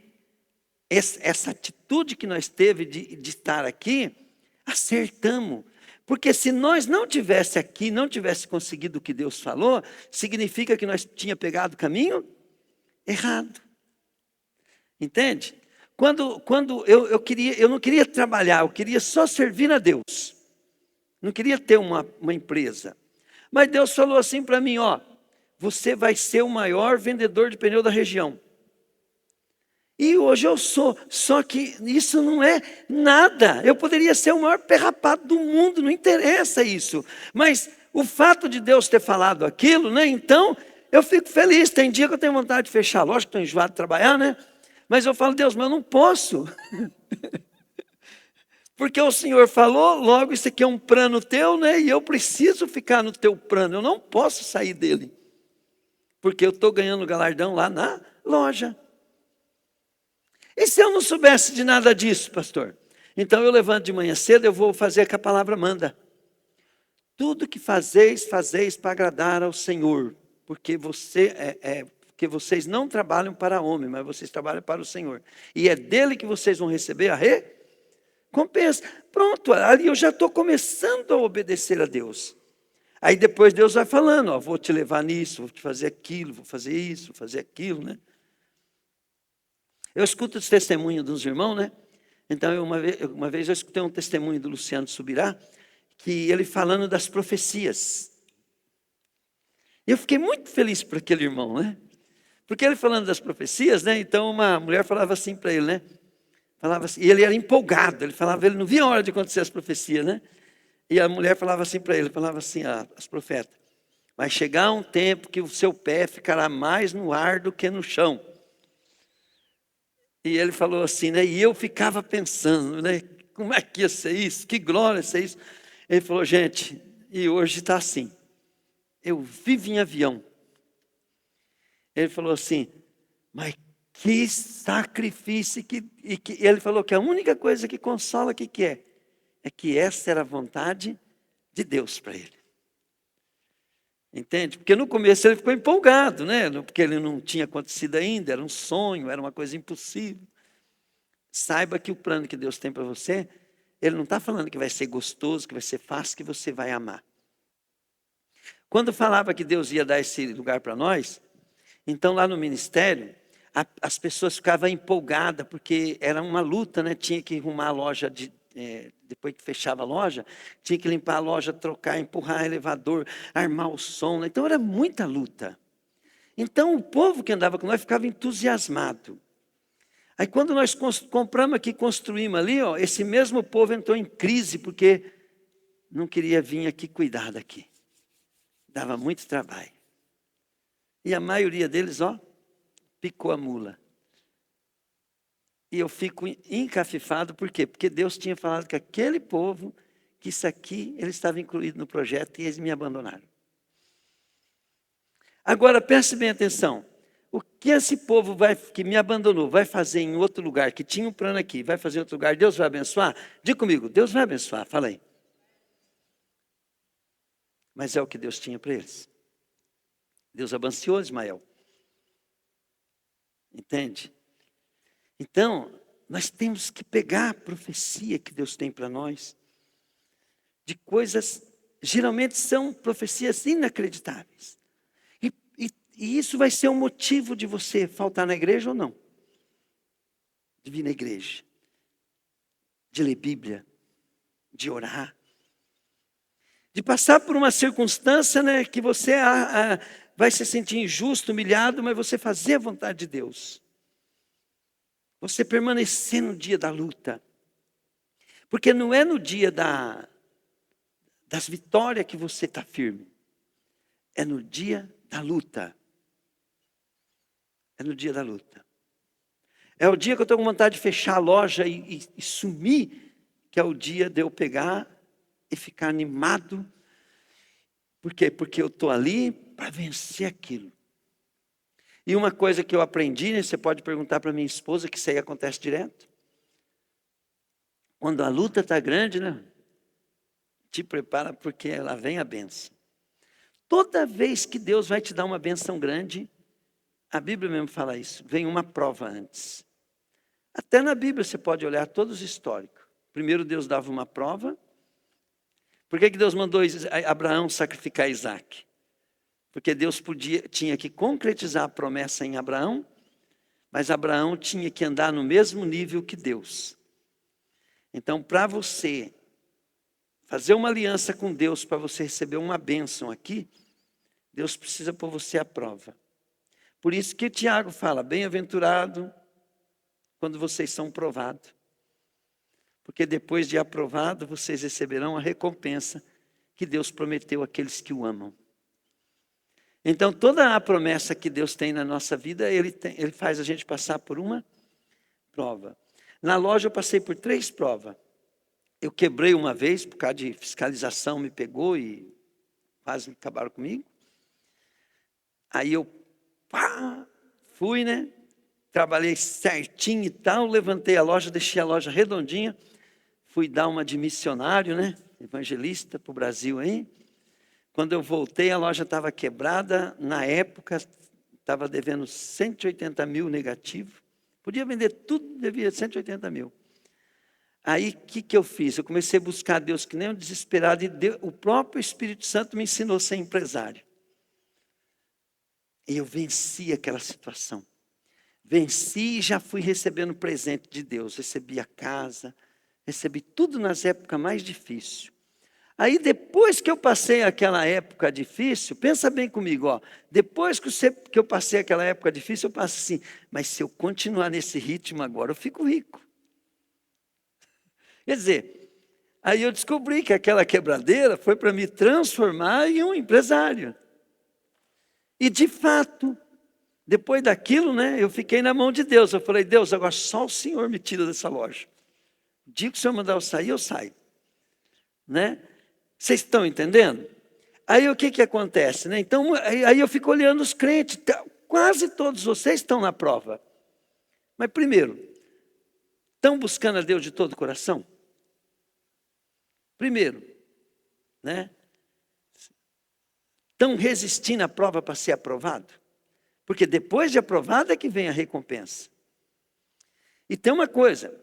essa atitude que nós teve de estar aqui, acertamos. Porque se nós não tivesse aqui, não tivesse conseguido o que Deus falou, significa que nós tínhamos pegado o caminho errado. Entende? Quando eu não queria trabalhar, eu queria só servir a Deus. Não queria ter uma empresa. Mas Deus falou assim para mim, ó, você vai ser o maior vendedor de pneu da região. E hoje eu sou, só que isso não é nada. Eu poderia ser o maior perrapado do mundo, não interessa isso. Mas o fato de Deus ter falado aquilo, né? Então, eu fico feliz. Tem dia que eu tenho vontade de fechar a loja, estou enjoado de trabalhar, né? Mas eu falo, Deus, mas eu não posso. Porque o Senhor falou, logo isso aqui é um plano teu, né? E eu preciso ficar no teu plano, eu não posso sair dele. Porque eu estou ganhando galardão lá na loja. E se eu não soubesse de nada disso, pastor? Então eu levanto de manhã cedo, eu vou fazer o que a palavra manda. Tudo que fazeis, fazeis para agradar ao Senhor. Porque porque vocês não trabalham para homem, mas vocês trabalham para o Senhor. E é dele que vocês vão receber a recompensa. Pronto, ali eu já estou começando a obedecer a Deus. Aí depois Deus vai falando, ó, vou te levar nisso, vou te fazer aquilo, vou fazer isso, vou fazer aquilo, né? Eu escuto os testemunhos dos irmãos, né? Então, uma vez eu escutei um testemunho do Luciano Subirá, que ele falando das profecias. E eu fiquei muito feliz por aquele irmão, né? Porque ele falando das profecias, né? Então, uma mulher falava assim para ele, né? Falava assim, e ele era empolgado, ele não via a hora de acontecer as profecias, né? E a mulher falava assim para ele, falava assim, as profetas, vai chegar um tempo que o seu pé ficará mais no ar do que no chão. E ele falou assim, né? E eu ficava pensando, né? Como é que ia ser isso? Que glória ia ser isso? Ele falou, gente, e hoje está assim. Eu vivo em avião. Ele falou assim, mas Que sacrifício, e que ele falou que a única coisa que consola que é que essa era a vontade de Deus para ele. Entende? Porque no começo ele ficou empolgado, né? Porque ele não tinha acontecido ainda, era um sonho, era uma coisa impossível. Saiba que o plano que Deus tem para você, Ele não está falando que vai ser gostoso, que vai ser fácil, que você vai amar. Quando falava que Deus ia dar esse lugar para nós, então lá no ministério, as pessoas ficavam empolgadas, porque era uma luta, né? Tinha que arrumar a loja, depois que fechava a loja, tinha que limpar a loja, trocar, empurrar elevador, armar o som, né? Então era muita luta. Então o povo que andava com nós ficava entusiasmado. Aí quando nós compramos aqui, construímos ali, ó, esse mesmo povo entrou em crise, porque não queria vir aqui cuidar daqui. Dava muito trabalho. E a maioria deles, ó, picou a mula. E eu fico encafifado, por quê? Porque Deus tinha falado que aquele povo, que isso aqui, ele estava incluído no projeto e eles me abandonaram. Agora, preste bem atenção. O que esse povo que me abandonou vai fazer em outro lugar, que tinha um plano aqui, vai fazer em outro lugar, Deus vai abençoar? Diga comigo, Deus vai abençoar, fala aí. Mas é o que Deus tinha para eles. Deus abençoou Ismael. Entende? Então, nós temos que pegar a profecia que Deus tem para nós, de coisas, geralmente são profecias inacreditáveis. E isso vai ser um motivo de você faltar na igreja ou não. De vir na igreja, de ler Bíblia, de orar, de passar por uma circunstância, né, que você vai se sentir injusto, humilhado, mas você fazer a vontade de Deus. Você permanecer no dia da luta. Porque não é no dia das vitórias que você está firme. É no dia da luta. É no dia da luta. É o dia que eu estou com vontade de fechar a loja e sumir, que é o dia de eu pegar e ficar animado. Por quê? Porque eu estou ali para vencer aquilo. E uma coisa que eu aprendi, né, você pode perguntar para minha esposa, que isso aí acontece direto. Quando a luta está grande, né? Te prepara, porque lá vem a bênção. Toda vez que Deus vai te dar uma bênção grande, a Bíblia mesmo fala isso, vem uma prova antes. Até na Bíblia você pode olhar todos os históricos. Primeiro Deus dava uma prova. Por que Deus mandou Abraão sacrificar Isaac? Porque Deus tinha que concretizar a promessa em Abraão, mas Abraão tinha que andar no mesmo nível que Deus. Então, para você fazer uma aliança com Deus, para você receber uma bênção aqui, Deus precisa pôr você à prova. Por isso que Tiago fala, bem-aventurado quando vocês são provados. Porque depois de aprovado, vocês receberão a recompensa que Deus prometeu àqueles que o amam. Então, toda a promessa que Deus tem na nossa vida, Ele faz a gente passar por uma prova. Na loja eu passei por 3 provas. Eu quebrei uma vez, por causa de fiscalização, me pegou e quase acabaram comigo. Aí eu fui, né? Trabalhei certinho e tal, levantei a loja, deixei a loja redondinha. Fui dar uma de missionário, né? Evangelista para o Brasil aí. Quando eu voltei, a loja estava quebrada. Na época, estava devendo 180 mil negativo. Podia vender tudo, devia 180 mil. Aí, o que eu fiz? Eu comecei a buscar Deus que nem um desesperado. E o próprio Espírito Santo me ensinou a ser empresário. E eu venci aquela situação. Venci e já fui recebendo presente de Deus. Recebi a casa, recebi tudo nas épocas mais difíceis. Aí depois que eu passei aquela época difícil, pensa bem comigo, ó. Depois que eu passei aquela época difícil, eu passo assim, mas se eu continuar nesse ritmo agora, eu fico rico. Quer dizer, aí eu descobri que aquela quebradeira foi para me transformar em um empresário. E de fato, depois daquilo, né, eu fiquei na mão de Deus. Eu falei, Deus, agora só o Senhor me tira dessa loja. O dia que o Senhor mandar eu sair, eu saio. Né? Vocês estão entendendo? Aí o que acontece? Né? Então, aí eu fico olhando os crentes, quase todos vocês estão na prova. Mas primeiro, estão buscando a Deus de todo o coração? Primeiro, né? Estão resistindo à prova para ser aprovado? Porque depois de aprovado é que vem a recompensa. E tem uma coisa,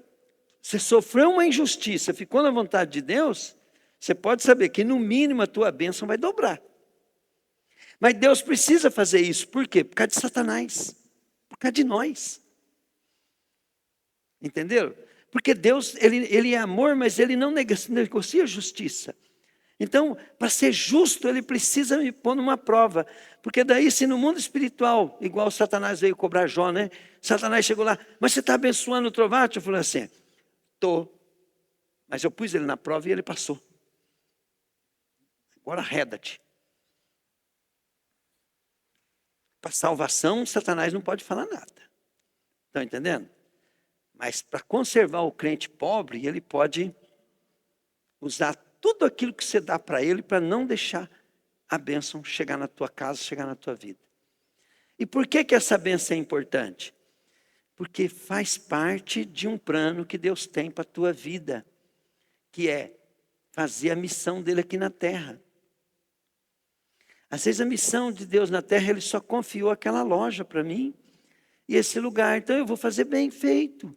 você sofreu uma injustiça, ficou na vontade de Deus, você pode saber que no mínimo a tua bênção vai dobrar. Mas Deus precisa fazer isso, por quê? Por causa de Satanás, por causa de nós. Entenderam? Porque Deus, ele é amor, mas ele não negocia justiça. Então, para ser justo, ele precisa me pôr numa prova. Porque daí, se no mundo espiritual, igual Satanás veio cobrar Jó, né? Satanás chegou lá, mas você está abençoando o trovate? Eu falei assim, estou. Mas eu pus ele na prova e ele passou. Agora arreda-te. Para salvação, Satanás não pode falar nada. Estão entendendo? Mas para conservar o crente pobre, ele pode usar tudo aquilo que você dá para ele, para não deixar a bênção chegar na tua casa, chegar na tua vida. E por que essa bênção é importante? Porque faz parte de um plano que Deus tem para a tua vida, que é fazer a missão dele aqui na terra. Às vezes a missão de Deus na terra, ele só confiou aquela loja para mim, e esse lugar, então eu vou fazer bem feito.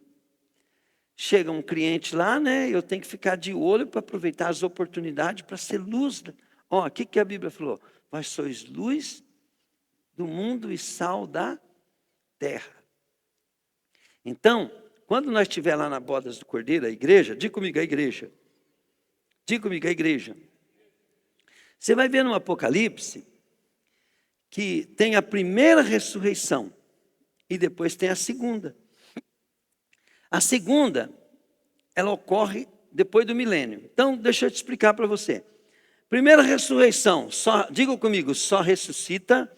Chega um cliente lá, né? Eu tenho que ficar de olho para aproveitar as oportunidades para ser luz. Ó, o que a Bíblia falou? Vós sois luz do mundo e sal da terra. Então, quando nós estiver lá na bodas do Cordeiro, a igreja, diga comigo a igreja. Diga comigo a igreja. Você vai ver no Apocalipse que tem a primeira ressurreição e depois tem a segunda. A segunda, ela ocorre depois do milênio. Então, deixa eu te explicar para você. Primeira ressurreição, diga comigo, só ressuscita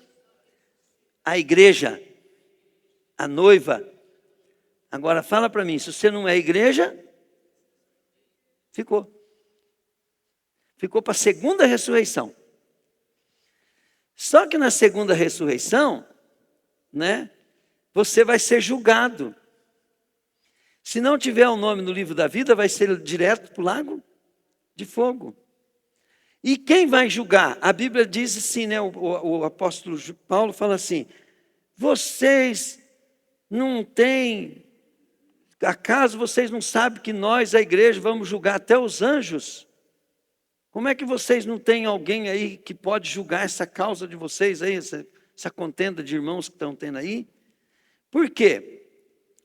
a igreja, a noiva. Agora, fala para mim, se você não é igreja, ficou. Ficou para a segunda ressurreição. Só que na segunda ressurreição, né, você vai ser julgado. Se não tiver o nome no livro da vida, vai ser direto para o lago de fogo. E quem vai julgar? A Bíblia diz assim, né? O apóstolo Paulo fala assim, vocês não têm, acaso vocês não sabem que nós, a igreja, vamos julgar até os anjos? Como é que vocês não têm alguém aí que pode julgar essa causa de vocês aí, essa contenda de irmãos que estão tendo aí? Por quê?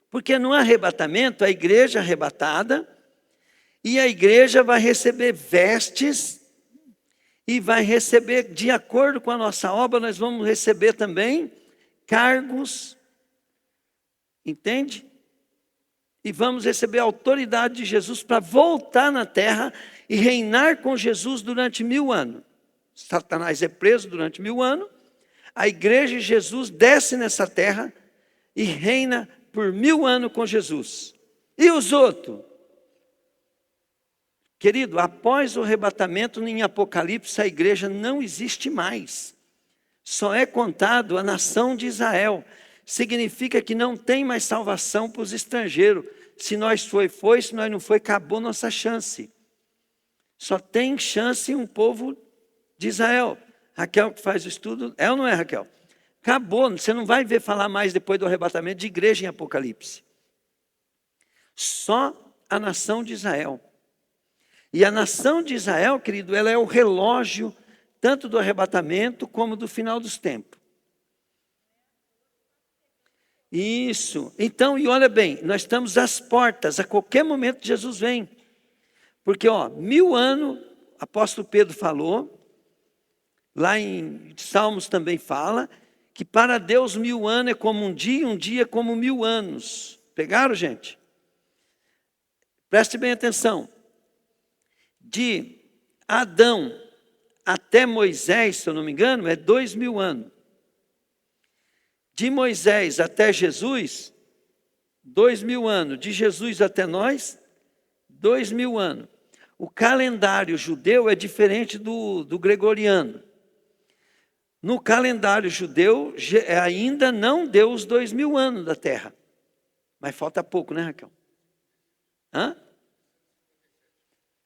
Porque no arrebatamento, a igreja arrebatada, e a igreja vai receber vestes, e vai receber, de acordo com a nossa obra, nós vamos receber também cargos, entende? E vamos receber a autoridade de Jesus para voltar na terra e reinar com Jesus durante 1000 anos. Satanás é preso durante 1000 anos, a igreja de Jesus desce nessa terra e reina por 1000 anos com Jesus. E os outros? Querido, após o arrebatamento em Apocalipse, a igreja não existe mais. Só é contado a nação de Israel. Significa que não tem mais salvação para os estrangeiros. Se nós foi, se nós não foi, acabou nossa chance. Só tem chance um povo de Israel. Raquel que faz o estudo, é ou não é, Raquel? Acabou, você não vai ver falar mais depois do arrebatamento de igreja em Apocalipse. Só a nação de Israel. E a nação de Israel, querido, ela é o relógio tanto do arrebatamento como do final dos tempos. Isso. Então, e olha bem, nós estamos às portas, a qualquer momento Jesus vem. Porque, 1000 anos, apóstolo Pedro falou, lá em Salmos também fala, que para Deus 1000 anos é como um dia como 1000 anos. Pegaram, gente? Preste bem atenção. De Adão até Moisés, se eu não me engano, é 2000 anos. De Moisés até Jesus, 2000 anos. De Jesus até nós, 2000 anos. O calendário judeu é diferente do gregoriano. No calendário judeu, ainda não deu os 2000 anos da terra. Mas falta pouco, né, Raquel? Hã?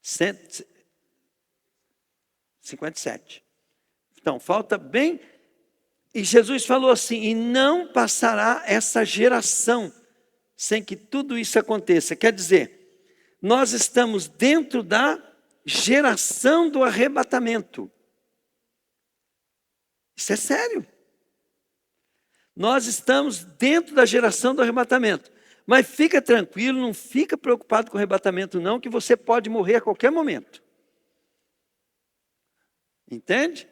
157. Então, falta bem. E Jesus falou assim: e não passará essa geração sem que tudo isso aconteça. Quer dizer, nós estamos dentro da geração do arrebatamento. Isso é sério. Nós estamos dentro da geração do arrebatamento. Mas fica tranquilo, não fica preocupado com o arrebatamento não, que você pode morrer a qualquer momento. Entende?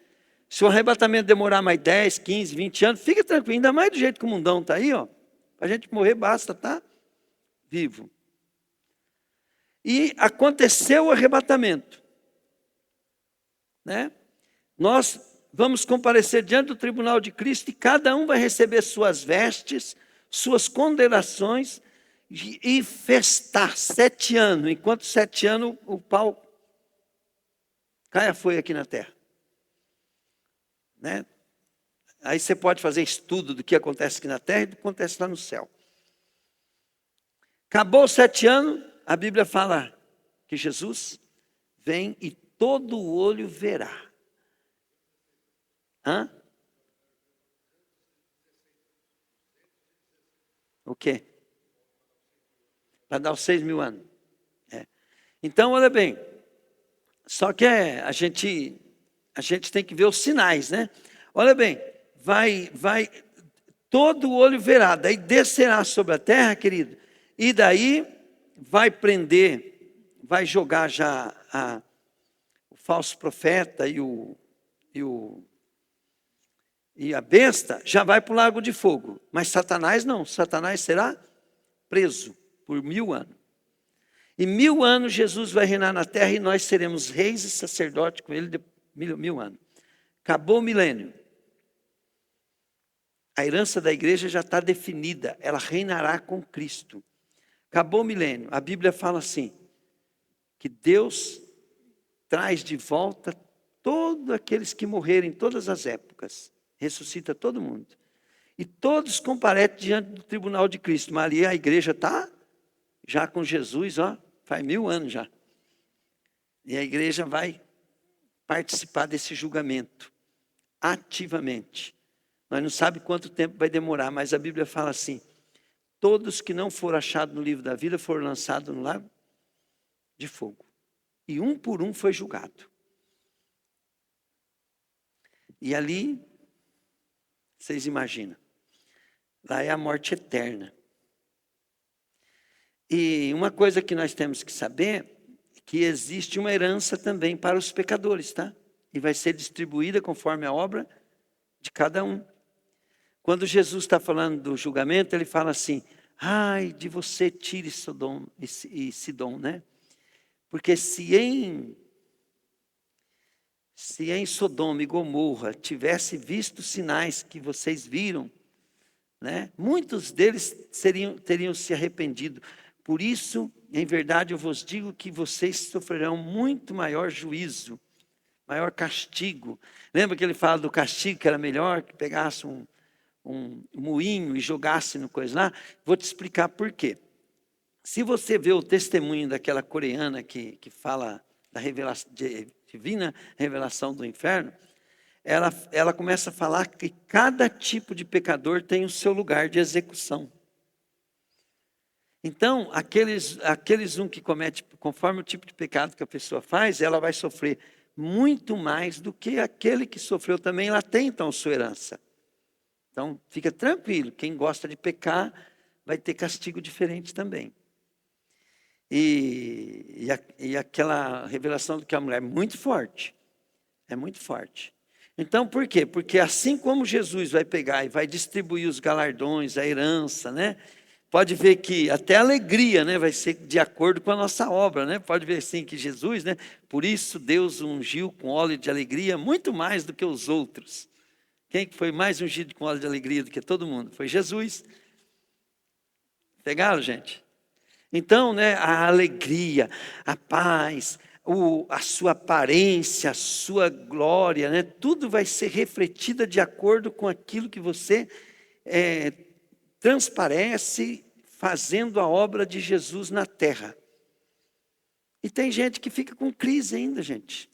Se o arrebatamento demorar mais 10, 15, 20 anos, fica tranquilo, ainda mais do jeito que o mundão está aí, ó. Para a gente morrer basta estar vivo. E aconteceu o arrebatamento. Né? Nós vamos comparecer diante do tribunal de Cristo e cada um vai receber suas vestes, suas condenações e festar 7 anos. Enquanto 7 anos o pau cai a folha aqui na terra. Né? Aí você pode fazer estudo do que acontece aqui na terra e do que acontece lá no céu. Acabou os 7 anos, a Bíblia fala que Jesus vem e todo olho verá. Hã? O quê? Para dar os 6.000 anos. É. Então, olha bem. Só que a gente tem que ver os sinais, né? Olha bem, vai, todo olho verá, daí descerá sobre a terra, querido, e daí vai prender, vai jogar já o falso profeta e a besta, já vai para o lago de fogo. Mas Satanás não, Satanás será preso por 1000 anos. E 1000 anos Jesus vai reinar na terra e nós seremos reis e sacerdotes com ele de 1000 anos. Acabou o milênio. A herança da igreja já está definida, ela reinará com Cristo. Acabou o milênio. A Bíblia fala assim, que Deus traz de volta todos aqueles que morreram em todas as épocas. Ressuscita todo mundo. E todos comparecem diante do tribunal de Cristo. Mas ali a igreja está já com Jesus, ó, faz 1000 anos já. E a igreja vai participar desse julgamento, ativamente. Nós não sabemos quanto tempo vai demorar, mas a Bíblia fala assim, todos que não foram achados no livro da vida foram lançados no lago de fogo. E um por um foi julgado. E ali, vocês imaginam, lá é a morte eterna. E uma coisa que nós temos que saber, é que existe uma herança também para os pecadores, tá? E vai ser distribuída conforme a obra de cada um. Quando Jesus está falando do julgamento, ele fala assim, ai de você, Tiro e Sidom, né? Porque se em Sodoma e Gomorra tivesse visto os sinais que vocês viram, né? Muitos deles teriam se arrependido. Por isso, em verdade, eu vos digo que vocês sofrerão muito maior juízo, maior castigo. Lembra que ele fala do castigo, que era melhor que pegasse um moinho e jogasse no coisa lá? Vou te explicar por quê. Se você vê o testemunho daquela coreana que fala da divina revelação do inferno, ela começa a falar que cada tipo de pecador tem o seu lugar de execução. Então, aqueles que comete, conforme o tipo de pecado que a pessoa faz, ela vai sofrer muito mais do que aquele que sofreu também, ela tem então sua herança. Então, fica tranquilo, quem gosta de pecar vai ter castigo diferente também. E aquela revelação do que a mulher é muito forte. É muito forte. Então, por quê? Porque assim como Jesus vai pegar e vai distribuir os galardões, a herança, né? Pode ver que até a alegria, né, vai ser de acordo com a nossa obra, né? Pode ver assim que Jesus, né? Por isso Deus o ungiu com óleo de alegria muito mais do que os outros. Quem foi mais ungido com óleo de alegria do que todo mundo? Foi Jesus. Pegaram, gente? Então, né, a alegria, a paz, a sua aparência, a sua glória, né, tudo vai ser refletido de acordo com aquilo que você transparece, fazendo a obra de Jesus na terra. E tem gente que fica com crise ainda, gente,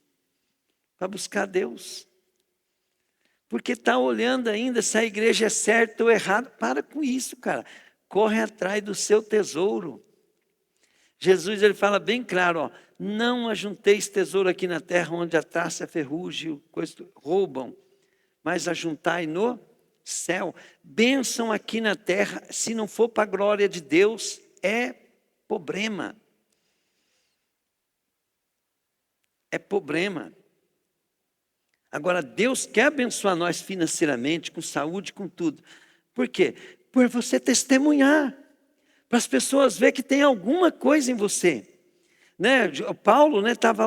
para buscar Deus. Porque está olhando ainda se a igreja é certa ou errada. Para com isso, cara. Corre atrás do seu tesouro. Jesus, ele fala bem claro, ó, não ajunteis tesouro aqui na terra, onde a traça, a ferrugem, coisa, roubam, mas ajuntai no céu. Bênção aqui na terra, se não for para a glória de Deus, é problema. É problema. Agora, Deus quer abençoar nós financeiramente, com saúde, com tudo. Por quê? Por você testemunhar. Para as pessoas verem que tem alguma coisa em você. Né? O Paulo estava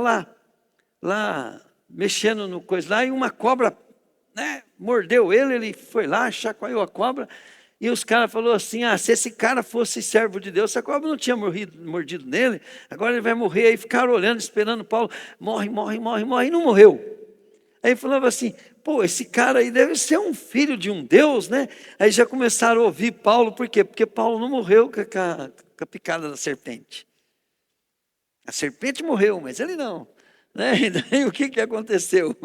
lá mexendo no coisa lá, e uma cobra, né, mordeu ele, ele foi lá, chacoalhou a cobra, e os caras falaram assim, se esse cara fosse servo de Deus, essa cobra não tinha mordido nele, agora ele vai morrer. Aí ficaram olhando, esperando Paulo, morre, e não morreu. Aí falava assim, pô, esse cara aí deve ser um filho de um Deus, né? Aí já começaram a ouvir Paulo, por quê? Porque Paulo não morreu com a picada da serpente. A serpente morreu, mas ele não. Né? E daí o que aconteceu?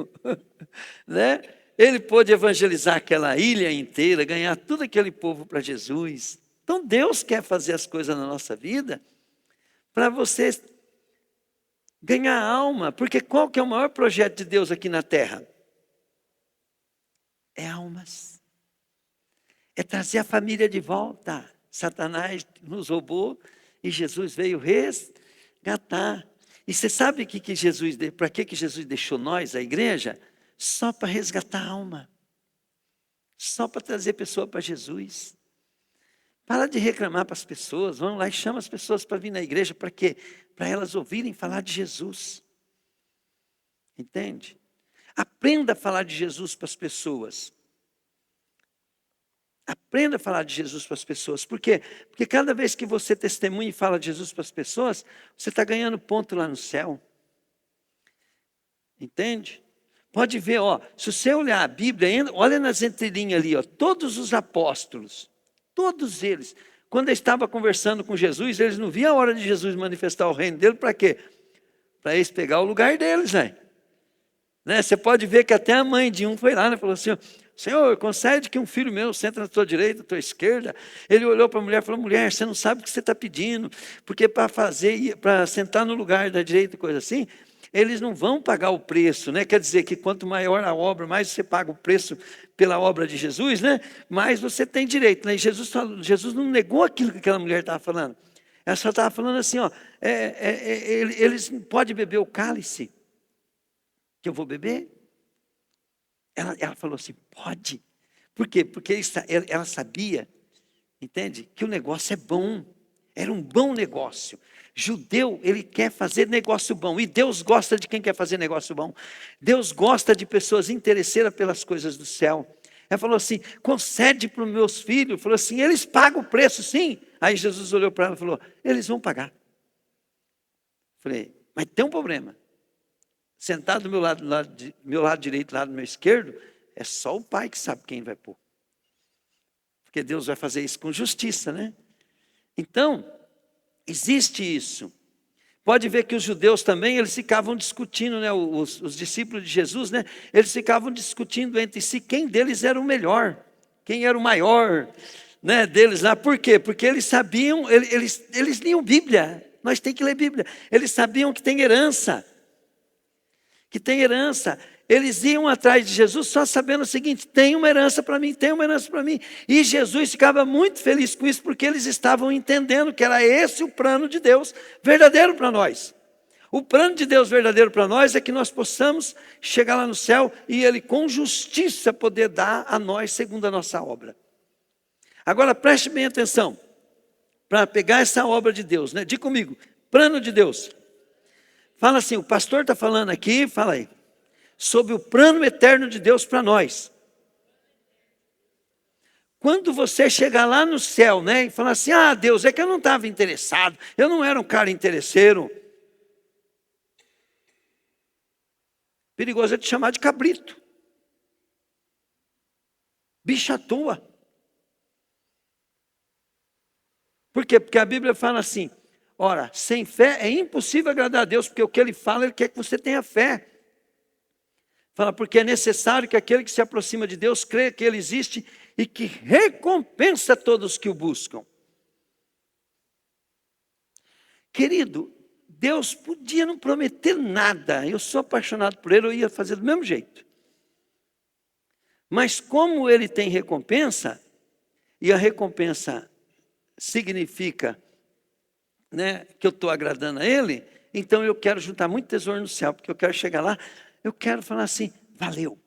Né? Ele pôde evangelizar aquela ilha inteira, ganhar todo aquele povo para Jesus. Então Deus quer fazer as coisas na nossa vida para você ganhar alma, porque qual que é o maior projeto de Deus aqui na terra? É almas. É trazer a família de volta. Satanás nos roubou e Jesus veio resgatar. E você sabe para que Jesus deixou nós, a igreja? Só para resgatar a alma. Só para trazer pessoa para Jesus. Para de reclamar para as pessoas, vamos lá e chama as pessoas para vir na igreja, para quê? Para elas ouvirem falar de Jesus. Entende? Aprenda a falar de Jesus para as pessoas. Aprenda a falar de Jesus para as pessoas. Por quê? Porque cada vez que você testemunha e fala de Jesus para as pessoas, você está ganhando ponto lá no céu. Entende? Pode ver, se você olhar a Bíblia, olha nas entrelinhas ali, todos os apóstolos, todos eles, quando eles estavam conversando com Jesus, eles não viam a hora de Jesus manifestar o reino dele, para quê? Para eles pegar o lugar deles, né? Você pode ver que até a mãe de um foi lá, falou assim, Senhor, concede que um filho meu senta na tua direita, na tua esquerda. Ele olhou para a mulher e falou, mulher, você não sabe o que você está pedindo, porque para sentar no lugar da direita, coisa assim, eles não vão pagar o preço, né? Quer dizer que quanto maior a obra, mais você paga o preço pela obra de Jesus, né? Mais você tem direito, né? E Jesus não negou aquilo que aquela mulher estava falando. Ela só estava falando assim, eles podem beber o cálice que eu vou beber? Ela falou assim, pode. Por quê? Porque ela sabia, entende? Que o negócio é bom. Era um bom negócio. Judeu, ele quer fazer negócio bom. E Deus gosta de quem quer fazer negócio bom. Deus gosta de pessoas interesseiras pelas coisas do céu. Ela falou assim, concede para os meus filhos. Falou assim, eles pagam o preço, sim. Aí Jesus olhou para ela e falou, eles vão pagar. Falei, mas tem um problema. Sentado do meu lado direito, lado meu esquerdo, é só o Pai que sabe quem vai pôr. Porque Deus vai fazer isso com justiça, né? Então, existe isso. Pode ver que os judeus também, eles ficavam discutindo, né? Os discípulos de Jesus, né? Eles ficavam discutindo entre si quem deles era o melhor, quem era o maior, né? Deles lá. Por quê? Porque eles sabiam, eles liam Bíblia. Nós temos que ler Bíblia. Eles sabiam que tem herança. Que tem herança. Eles iam atrás de Jesus só sabendo o seguinte, tem uma herança para mim, tem uma herança para mim. E Jesus ficava muito feliz com isso, porque eles estavam entendendo que era esse o plano de Deus verdadeiro para nós. O plano de Deus verdadeiro para nós é que nós possamos chegar lá no céu e Ele com justiça poder dar a nós segundo a nossa obra. Agora preste bem atenção, para pegar essa obra de Deus, né? Diga comigo, plano de Deus. Fala assim, o pastor está falando aqui, fala aí, sobre o plano eterno de Deus para nós. Quando você chegar lá no céu, né, e falar assim, Deus, é que eu não estava interessado, eu não era um cara interesseiro. Perigoso é te chamar de cabrito. Bicho à toa. Por quê? Porque a Bíblia fala assim, ora, sem fé é impossível agradar a Deus, porque o que Ele fala, Ele quer que você tenha fé. Fala, porque é necessário que aquele que se aproxima de Deus creia que Ele existe e que recompensa todos que o buscam. Querido, Deus podia não prometer nada. Eu sou apaixonado por Ele, eu ia fazer do mesmo jeito. Mas como Ele tem recompensa, e a recompensa significa, né, que eu estou agradando a Ele, então eu quero juntar muito tesouro no céu, porque eu quero chegar lá, eu quero falar assim, valeu.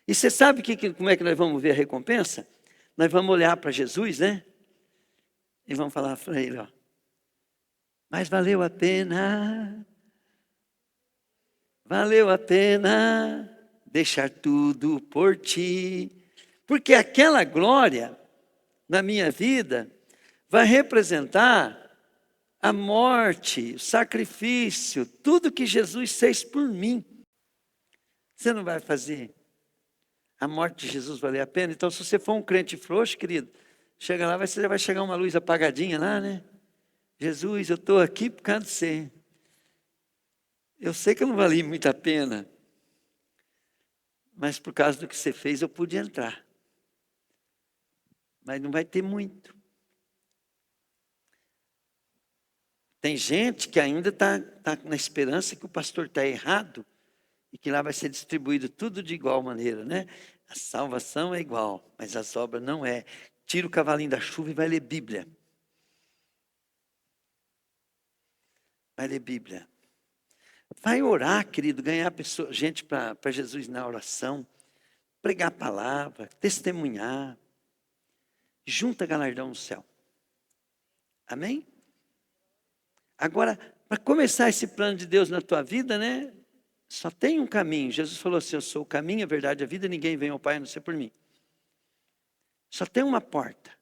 E você sabe como é que nós vamos ver a recompensa? Nós vamos olhar para Jesus, né? E vamos falar para Ele, ó. Mas valeu a pena deixar tudo por ti. Porque aquela glória na minha vida vai representar a morte, o sacrifício, tudo que Jesus fez por mim. Você não vai fazer a morte de Jesus valer a pena? Então, se você for um crente frouxo, querido, chega lá, você vai chegar uma luz apagadinha lá, né? Jesus, eu estou aqui por causa de você. Eu sei que eu não vali muito a pena, mas por causa do que você fez, eu pude entrar. Mas não vai ter muito. Tem gente que ainda está na esperança que o pastor está errado e que lá vai ser distribuído tudo de igual maneira, né? A salvação é igual, mas as obras não é. Tira o cavalinho da chuva e vai ler Bíblia. Vai ler Bíblia. Vai orar, querido, ganhar gente para Jesus na oração, pregar a palavra, testemunhar. Junta galardão no céu. Amém? Agora, para começar esse plano de Deus na tua vida, né? Só tem um caminho. Jesus falou assim, eu sou o caminho, a verdade e a vida, ninguém vem ao Pai a não ser por mim. Só tem uma porta.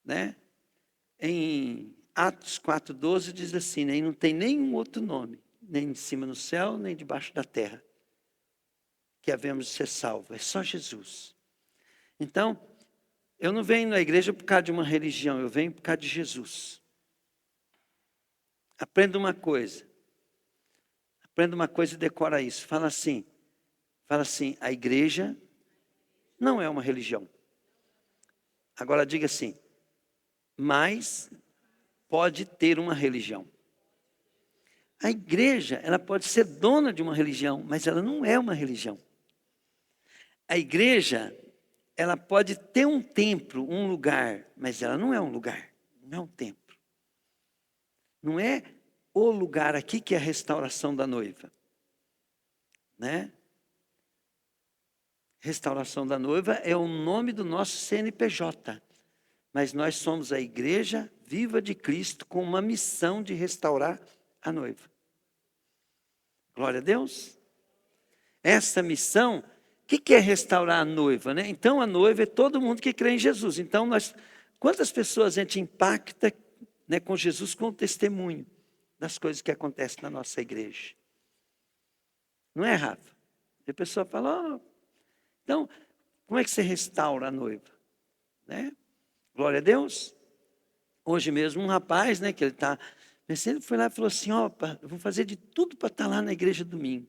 Né? Em Atos 4,12 diz assim, né? E não tem nenhum outro nome, nem em cima no céu, nem debaixo da terra, que havemos de ser salvos. É só Jesus. Então, eu não venho na igreja por causa de uma religião, eu venho por causa de Jesus. Aprenda uma coisa e decora isso. Fala assim, a igreja não é uma religião. Agora diga assim, mas pode ter uma religião. A igreja, ela pode ser dona de uma religião, mas ela não é uma religião. A igreja, ela pode ter um templo, um lugar, mas ela não é um lugar, não é um templo. Não é o lugar aqui que é a restauração da noiva. Né? Restauração da noiva é o nome do nosso CNPJ. Mas nós somos a igreja viva de Cristo com uma missão de restaurar a noiva. Glória a Deus. Essa missão, o que é restaurar a noiva? Né? Então a noiva é todo mundo que crê em Jesus. Então quantas pessoas a gente impacta, né, com Jesus com o testemunho das coisas que acontecem na nossa igreja? Não é, Rafa? E a pessoa fala, então, como é que você restaura a noiva? Né? Glória a Deus. Hoje mesmo um rapaz, né, que ele está pensando, foi lá e falou assim, eu vou fazer de tudo para estar lá na igreja domingo.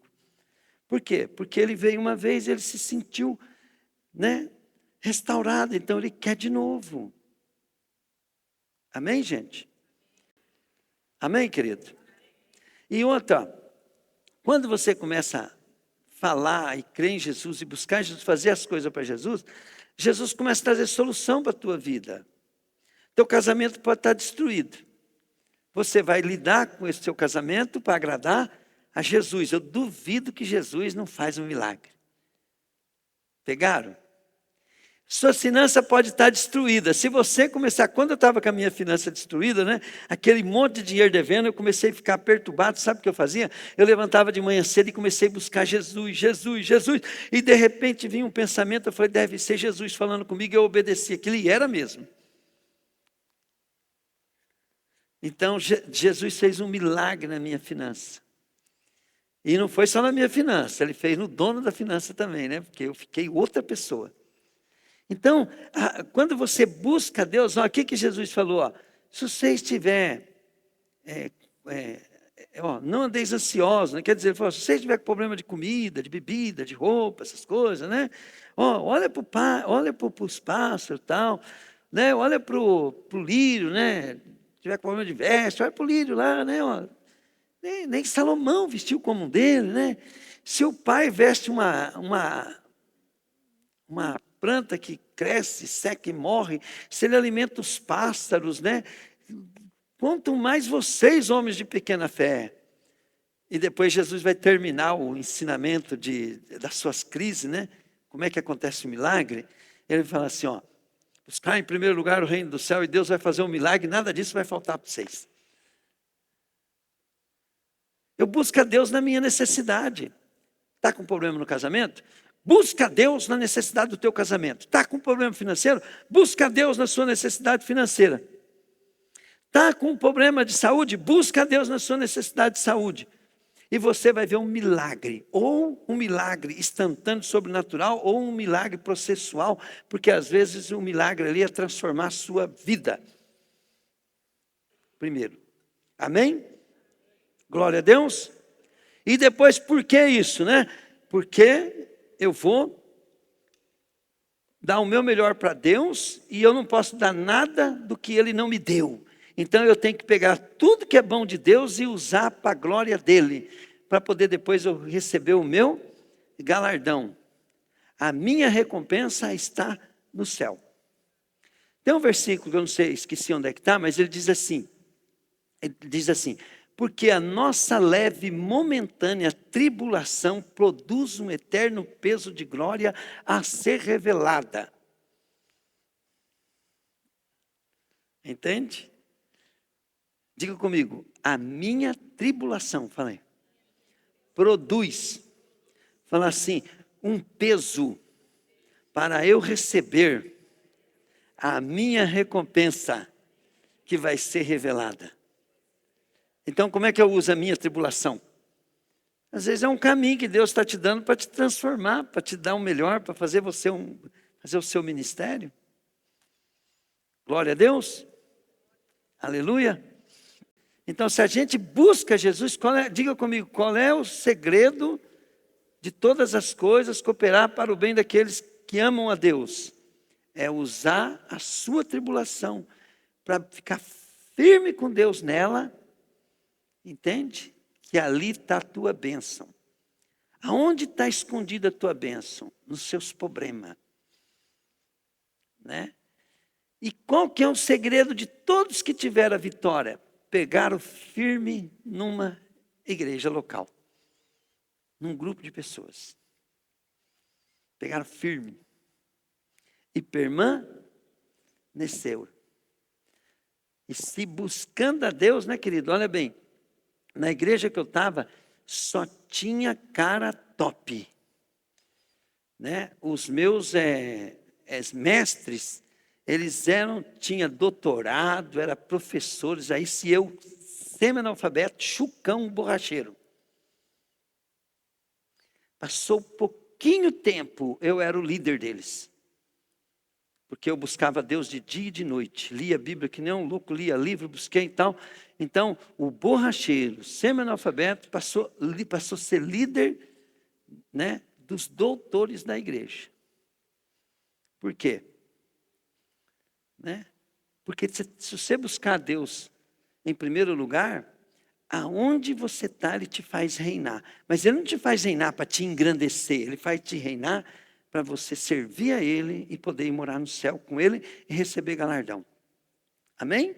Por quê? Porque ele veio uma vez e ele se sentiu, né, restaurado, então ele quer de novo. Amém, gente? Amém, querido? E outra, quando você começa a falar e crer em Jesus e buscar em Jesus, fazer as coisas para Jesus, Jesus começa a trazer solução para a tua vida. Teu casamento pode estar destruído. Você vai lidar com esse seu casamento para agradar a Jesus. Eu duvido que Jesus não faz um milagre. Pegaram? Sua finança pode estar destruída. Se você começar, quando eu estava com a minha finança destruída, né, aquele monte de dinheiro devendo, eu comecei a ficar perturbado. Sabe o que eu fazia? Eu levantava de manhã cedo e comecei a buscar Jesus, Jesus, Jesus. E de repente vinha um pensamento, eu falei, deve ser Jesus falando comigo, eu obedeci aquilo, e era mesmo. Então, Jesus fez um milagre na minha finança. E não foi só na minha finança, ele fez no dono da finança também, né? Porque eu fiquei outra pessoa. Então, quando você busca Deus, ó, o que Jesus falou? Ó, se você estiver, não andeis ansiosos, né? Quer dizer, ele falou, se você estiver com problema de comida, de bebida, de roupa, essas coisas, né? Ó, olha para os pássaros e tal, né? Olha para o lírio, né? Se tiver com problema de veste, olha para o lírio lá, né? Ó, nem Salomão vestiu como um dele, né? Se o pai veste uma planta que cresce, seca e morre, se ele alimenta os pássaros, né? Quanto mais vocês, homens de pequena fé. E depois Jesus vai terminar o ensinamento das suas crises, né? Como é que acontece o milagre? Ele fala assim, ó, buscar em primeiro lugar o reino do céu e Deus vai fazer um milagre, nada disso vai faltar para vocês. Eu busco a Deus na minha necessidade. Está com problema no casamento? Busca a Deus na necessidade do teu casamento. Está com problema financeiro? Busca a Deus na sua necessidade financeira. Está com problema de saúde? Busca a Deus na sua necessidade de saúde. E você vai ver um milagre, ou um milagre instantâneo, sobrenatural, ou um milagre processual, porque às vezes o milagre ali é transformar a sua vida. Primeiro. Amém? Glória a Deus. E depois, por que isso, né? Porque eu vou dar o meu melhor para Deus e eu não posso dar nada do que Ele não me deu. Então eu tenho que pegar tudo que é bom de Deus e usar para a glória dEle, para poder depois eu receber o meu galardão. A minha recompensa está no céu. Tem um versículo que eu não sei, esqueci onde é que está, mas ele diz assim, porque a nossa leve e momentânea tribulação produz um eterno peso de glória a ser revelada. Entende? Diga comigo, a minha tribulação, falei, produz, fala assim, um peso para eu receber a minha recompensa que vai ser revelada. Então, como é que eu uso a minha tribulação? Às vezes é um caminho que Deus está te dando para te transformar, para te dar o melhor, para fazer você fazer o seu ministério. Glória a Deus. Aleluia. Então, se a gente busca Jesus, diga comigo, qual é o segredo de todas as coisas cooperar para o bem daqueles que amam a Deus? É usar a sua tribulação para ficar firme com Deus nela. Entende? Que ali está a tua bênção. Aonde está escondida a tua bênção? Nos seus problemas. Né? E qual que é o segredo de todos que tiveram a vitória? Pegaram firme numa igreja local. Num grupo de pessoas. Pegaram firme. E permaneceu. E se buscando a Deus, né, querido? Olha bem. Na igreja que eu estava, só tinha cara top. Né? Os meus mestres, eles tinham doutorado, eram professores. Aí se eu, semi-analfabeto, chucão, borracheiro. Passou pouquinho tempo, eu era o líder deles. Porque eu buscava Deus de dia e de noite. Lia a Bíblia que nem um louco, lia livro, busquei e tal. Então, o borracheiro, semi-analfabeto, passou a ser líder, né, dos doutores da igreja. Por quê? Né? Porque se você buscar Deus em primeiro lugar, aonde você está, Ele te faz reinar. Mas Ele não te faz reinar para te engrandecer, Ele faz te reinar para você servir a Ele e poder ir morar no céu com Ele e receber galardão. Amém?